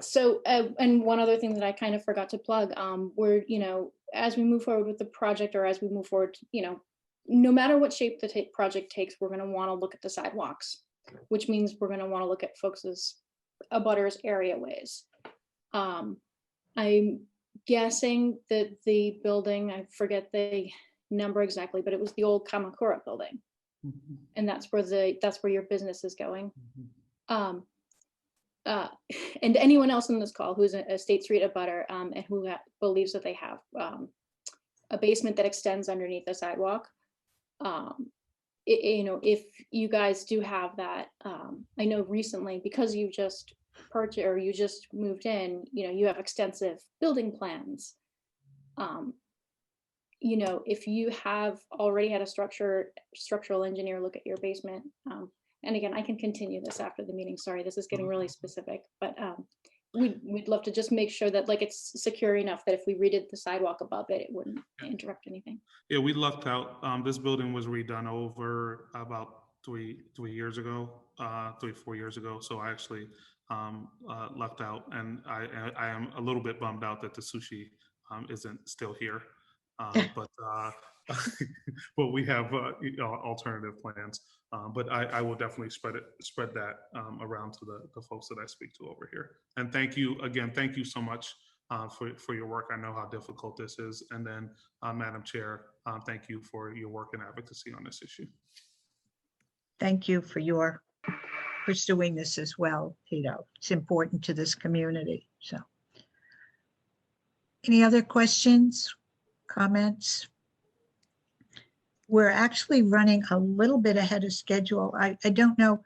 So, and one other thing that I kind of forgot to plug, we're, you know, as we move forward with the project, or as we move forward, you know, no matter what shape the project takes, we're going to want to look at the sidewalks, which means we're going to want to look at folks' abutters areaways. I'm guessing that the building, I forget the number exactly, but it was the old Kamakura building. And that's where your business is going. And anyone else in this call who's a State Street abutter and who believes that they have a basement that extends underneath the sidewalk, if you guys do have that, I know recently, because you just purchased or you just moved in, you have extensive building plans. If you have already had a structural engineer look at your basement, and again, I can continue this after the meeting. Sorry, this is getting really specific, but we'd love to just make sure that it's secure enough that if we redid the sidewalk above it, it wouldn't interrupt anything. Yeah, we lucked out. This building was redone over about 4 years ago. So I actually lucked out, and I am a little bit bummed out that the sushi isn't still here. But we have alternative plans. But I will definitely spread that around to the folks that I speak to over here. And thank you again. Thank you so much for your work. I know how difficult this is. And then, Madam Chair, thank you for your work and advocacy on this issue. Thank you for your pursuing this as well. It's important to this community. So, any other questions, comments? We're actually running a little bit ahead of schedule. I don't know.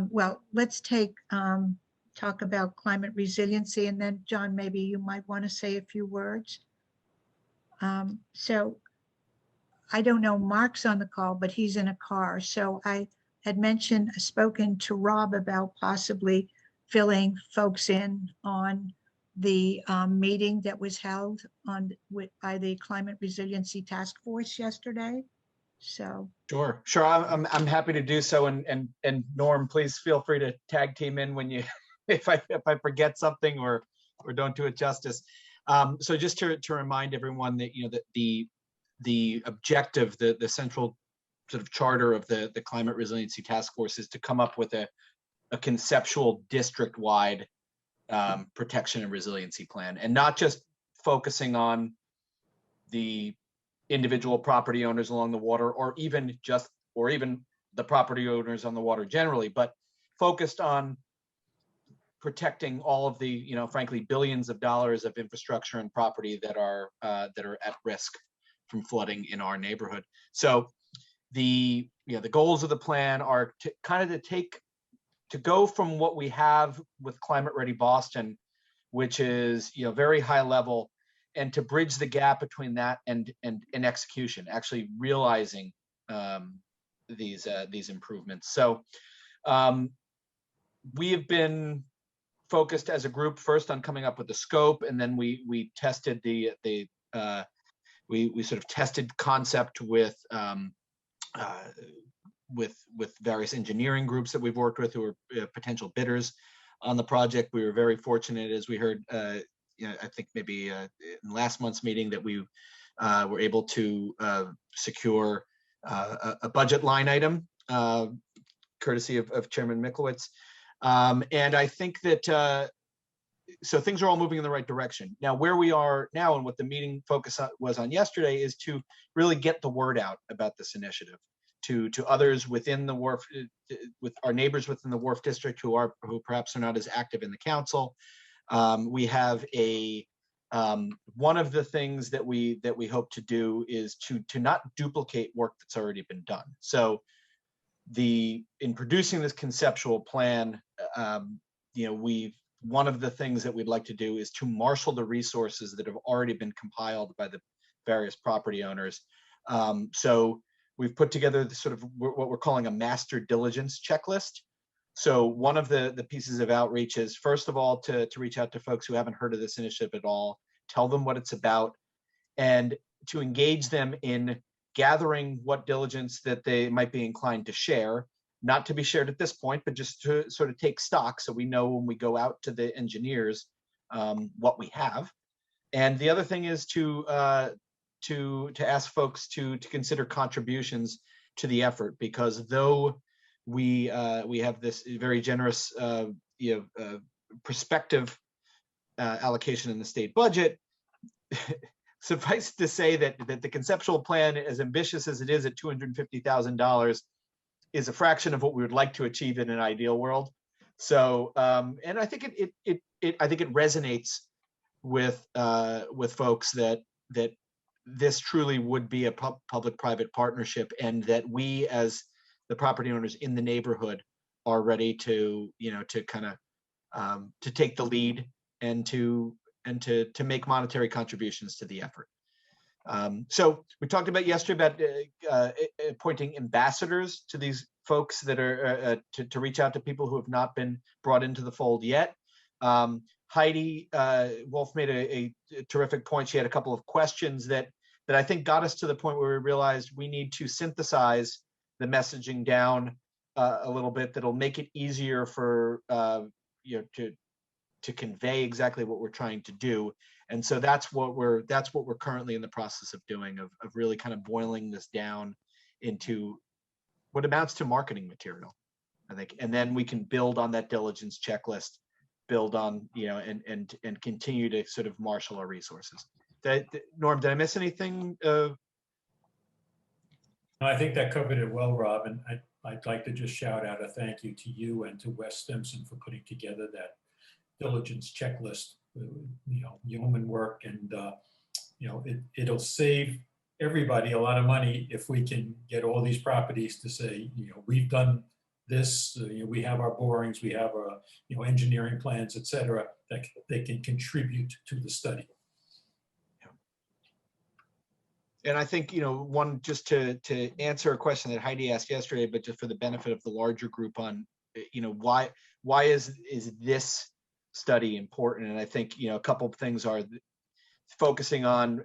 Well, let's talk about climate resiliency, and then John, maybe you might want to say a few words. So I don't know, Mark's on the call, but he's in a car. So I had spoken to Rob about possibly filling folks in on the meeting that was held by the Climate Resiliency Task Force yesterday. So Sure. I'm happy to do so. And Norm, please feel free to tag team in when you, if I forget something or don't do it justice. So just to remind everyone that, that the objective, the central sort of charter of the Climate Resiliency Task Force is to come up with a conceptual district-wide protection and resiliency plan, and not just focusing on the individual property owners along the water, or even the property owners on the water generally, but focused on protecting all of the, frankly, billions of dollars of infrastructure and property that are at risk from flooding in our neighborhood. So the goals of the plan are to go from what we have with Climate Ready Boston, which is very high level, and to bridge the gap between that and execution, actually realizing these improvements. So we have been focused as a group first on coming up with the scope, and then we tested we sort of tested concept with various engineering groups that we've worked with who are potential bidders on the project. We were very fortunate, as we heard, I think maybe in last month's meeting, that we were able to secure a budget line item, courtesy of Chairman Mikulewicz. And I think that, so things are all moving in the right direction. Now, where we are now and what the meeting focus was on yesterday is to really get the word out about this initiative to others within the Wharf, with our neighbors within the Wharf district who perhaps are not as active in the council. We have one of the things that we hope to do is to not duplicate work that's already been done. So in producing this conceptual plan, one of the things that we'd like to do is to marshal the resources that have already been compiled by the various property owners. So we've put together the sort of what we're calling a master diligence checklist. So one of the pieces of outreach is, first of all, to reach out to folks who haven't heard of this initiative at all, tell them what it's about, and to engage them in gathering what diligence that they might be inclined to share, not to be shared at this point, but just to sort of take stock so we know when we go out to the engineers what we have. And the other thing is to to ask folks to consider contributions to the effort, because though we have this very generous prospective allocation in the state budget, suffice to say that the conceptual plan, as ambitious as it is at $250,000, is a fraction of what we would like to achieve in an ideal world. So, and I think I think it resonates with folks that this truly would be a public-private partnership, and that we as the property owners in the neighborhood are ready to kind of to take the lead and to make monetary contributions to the effort. So we talked about yesterday about appointing ambassadors to these folks that are to reach out to people who have not been brought into the fold yet. Heidi Wolf made a terrific point. She had a couple of questions that I think got us to the point where we realized we need to synthesize the messaging down a little bit. That'll make it easier for to convey exactly what we're trying to do. And so that's what we're currently in the process of doing, of really kind of boiling this down into what amounts to marketing material, I think. And then we can build on that diligence checklist, build on, and continue to sort of marshal our resources. Norm, did I miss anything? No, I think that covered it well, Rob. And I'd like to just shout out a thank you to you and to Wes Stimson for putting together that diligence checklist. Yeoman work, and it'll save everybody a lot of money if we can get all these properties to say, we've done this, we have our borings, we have our engineering plans, etc., that they can contribute to the study. And I think, one, just to answer a question that Heidi asked yesterday, but just for the benefit of the larger group on, why is this study important? And I think, a couple of things are focusing on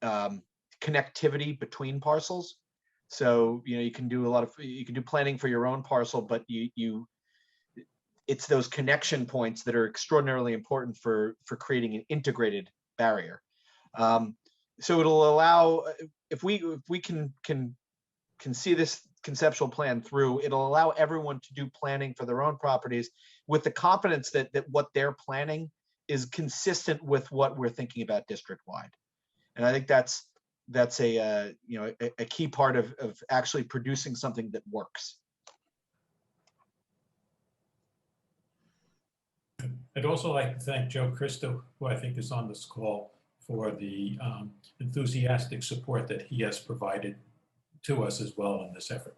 connectivity between parcels. So, you can do planning for your own parcel, but it's those connection points that are extraordinarily important for creating an integrated barrier. So it'll allow, if we can see this conceptual plan through, it'll allow everyone to do planning for their own properties with the confidence that what they're planning is consistent with what we're thinking about district-wide. And I think that's a key part of actually producing something that works. I'd also like to thank Joe Christo, who I think is on this call, for the enthusiastic support that he has provided to us as well in this effort.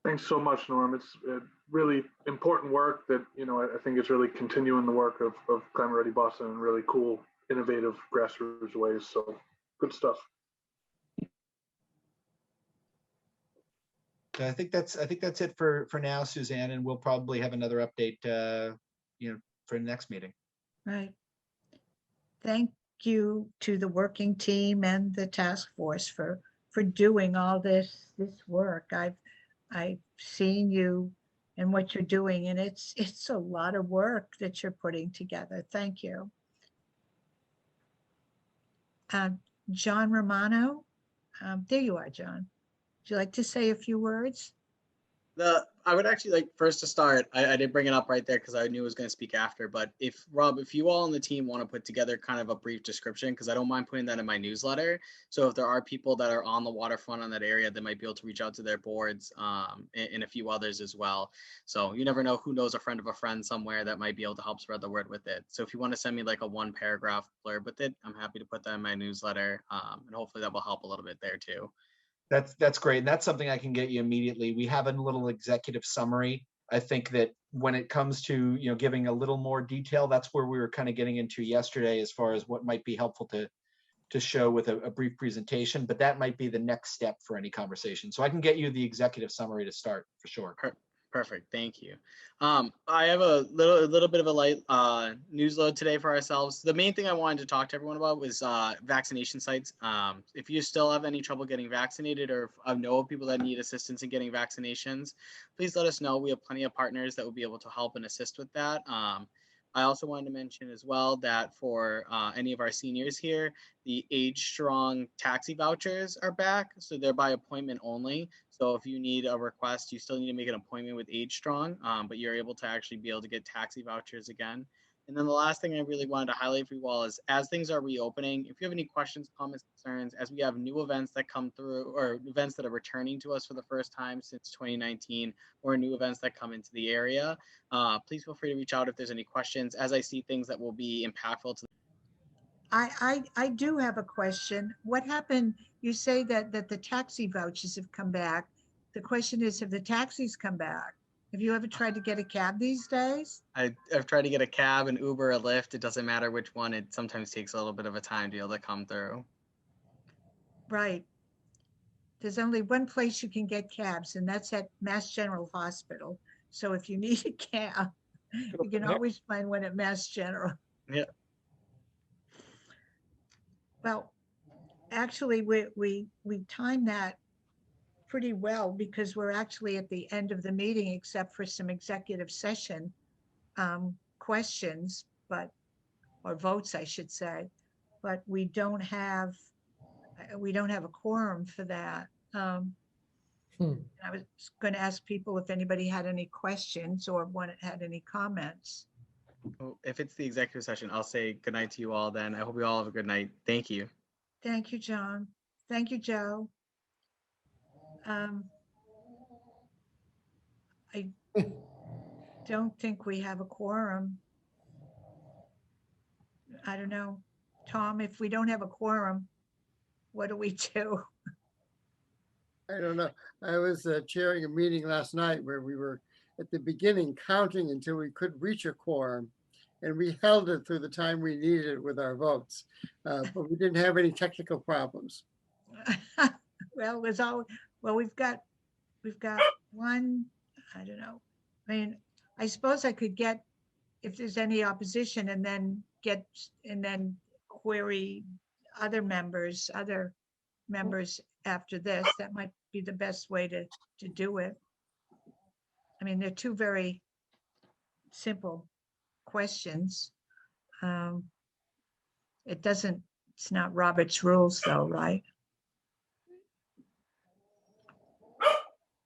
Thanks so much, Norm. It's really important work that, I think is really continuing the work of Climate Ready Boston in really cool, innovative grassroots ways. So good stuff. I think that's it for now, Suzanne, and we'll probably have another update, for the next meeting. Right. Thank you to the working team and the task force for doing all this work. I've seen you and what you're doing, and it's a lot of work that you're putting together. Thank you. John Romano, there you are, John. Would you like to say a few words? I would actually like first to start, I did bring it up right there because I knew I was going to speak after, but Rob, if you all on the team want to put together kind of a brief description, because I don't mind putting that in my newsletter. So if there are people that are on the waterfront on that area, they might be able to reach out to their boards and a few others as well. So you never know who knows a friend of a friend somewhere that might be able to help spread the word with it. So if you want to send me like a 1-paragraph blurb with it, I'm happy to put that in my newsletter, and hopefully that will help a little bit there too. That's great. And that's something I can get you immediately. We have a little executive summary. I think that when it comes to, giving a little more detail, that's where we were kind of getting into yesterday as far as what might be helpful to show with a brief presentation, but that might be the next step for any conversation. So I can get you the executive summary to start for sure. Perfect. Thank you. I have a little bit of a light news load today for ourselves. The main thing I wanted to talk to everyone about was vaccination sites. If you still have any trouble getting vaccinated, or if know of people that need assistance in getting vaccinations, please let us know. We have plenty of partners that will be able to help and assist with that. I also wanted to mention as well that for any of our seniors here, the Age Strong taxi vouchers are back. So they're by appointment only. So if you need a request, you still need to make an appointment with Age Strong, but you're able to actually be able to get taxi vouchers again. And then the last thing I really wanted to highlight for you all is as things are reopening, if you have any questions, comments, concerns, as we have new events that come through or events that are returning to us for the first time since 2019 or new events that come into the area, please feel free to reach out if there's any questions as I see things that will be impactful to I do have a question. What happened? You say that the taxi vouchers have come back. The question is, have the taxis come back? Have you ever tried to get a cab these days? I've tried to get a cab, an Uber, a Lyft. It doesn't matter which one. It sometimes takes a little bit of a time to be able to come through. Right. There's only one place you can get cabs, and that's at Mass General Hospital. So if you need a cab, you can always find one at Mass General. Yeah. Well, actually, we timed that pretty well because we're actually at the end of the meeting, except for some executive session questions, or votes, I should say. But we don't have a quorum for that. I was going to ask people if anybody had any questions or had any comments. Well, if it's the executive session, I'll say good night to you all then. I hope you all have a good night. Thank you. Thank you, John. Thank you, Joe. I don't think we have a quorum. I don't know. Tom, if we don't have a quorum, what do we do? I don't know. I was chairing a meeting last night where we were at the beginning counting until we could reach a quorum, and we held it through the time we needed it with our votes, but we didn't have any technical problems. Well, we've got one. I don't know. I mean, I suppose I could get if there's any opposition, and then query other members after this. That might be the best way to do it. I mean, they're two very simple questions. It's not Robert's rules though, right?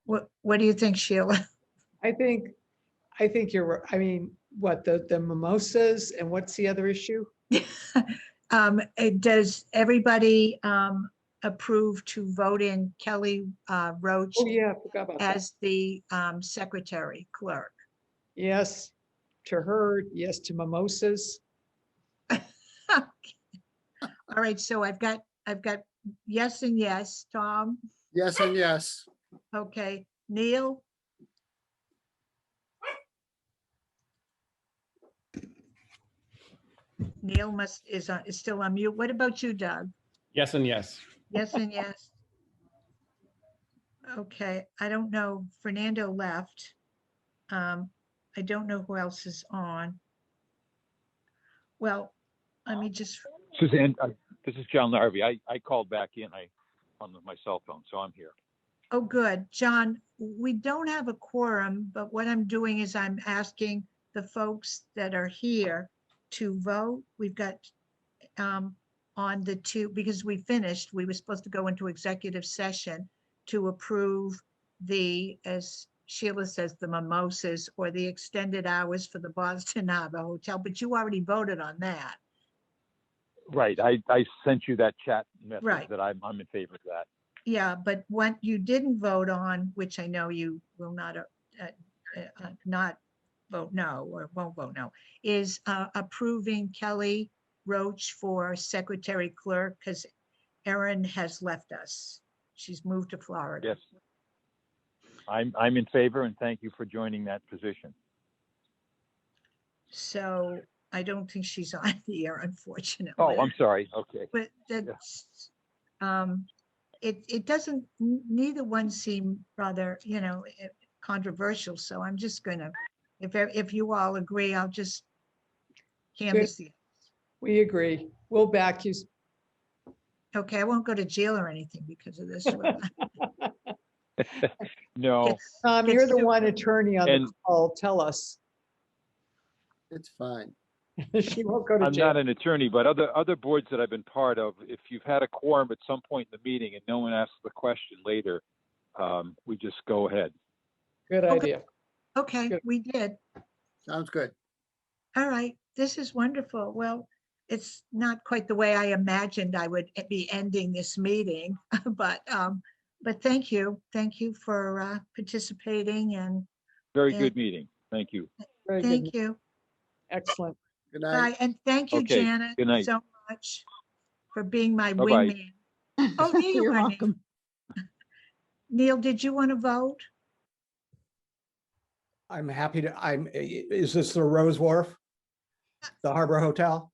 What do you think, Sheila? I think you're, I mean, what, the mimosas and what's the other issue? Does everybody approve to vote in Kelly Roach Oh yeah, I forgot about that. as the secretary clerk? Yes, to her, yes to mimosas. All right, so I've got yes and yes. Tom? Yes and yes. Okay, Neil? Neil is still on mute. What about you, Doug? Yes and yes. Yes and yes. Okay, I don't know. Fernando left. I don't know who else is on. Well, let me just. Suzanne, this is John Larvey. I called back in on my cell phone, so I'm here. Oh, good. John, we don't have a quorum, but what I'm doing is I'm asking the folks that are here to vote. We've got on the two, because we finished, we were supposed to go into executive session to approve the, as Sheila says, the mimosas or the extended hours for the Boston Harbor Hotel, but you already voted on that. Right. I sent you that chat message Right. that I'm in favor of that. Yeah, but what you didn't vote on, which I know you will not vote no or won't vote no, is approving Kelly Roach for secretary clerk because Erin has left us. She's moved to Florida. Yes. I'm in favor, and thank you for joining that position. So I don't think she's on here, unfortunately. Oh, I'm sorry. Okay. But that's, it doesn't, neither one seem rather, controversial. So I'm just gonna, if you all agree, I'll just canvass the. We agree. We'll back you. Okay, I won't go to jail or anything because of this. No. You're the one attorney on the call. Tell us. It's fine. She won't go to I'm jail. not an attorney, but other boards that I've been part of, if you've had a quorum at some point in the meeting and no one asks the question later, we just go ahead. Good idea. Okay, Good. we did. Sounds good. All right, this is wonderful. Well, it's not quite the way I imagined I would be ending this meeting, but thank you. Thank you for participating and Very and good meeting. Thank you. Very good. thank you. Excellent. Good night. Bye, and thank you, Okay, Janet, good night. so much for being my Bye-bye. wingman. Oh, there you You're are, Neil. welcome. Neil, did you want to vote? I'm happy to, is this the Rose Wharf? The Harbor Hotel?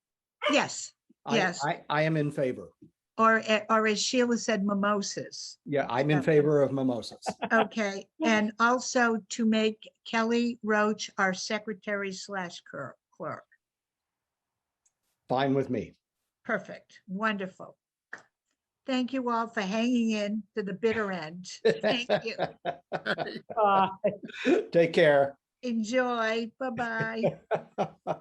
Yes, yes. I am in favor. Or as Sheila said, mimosas. Yeah, I'm in favor of mimosas. Okay, and also to make Kelly Roach our secretary / clerk. Fine with me. Perfect, wonderful. Thank you all for hanging in to the bitter end. Thank you. Bye. Take care. Enjoy, bye-bye.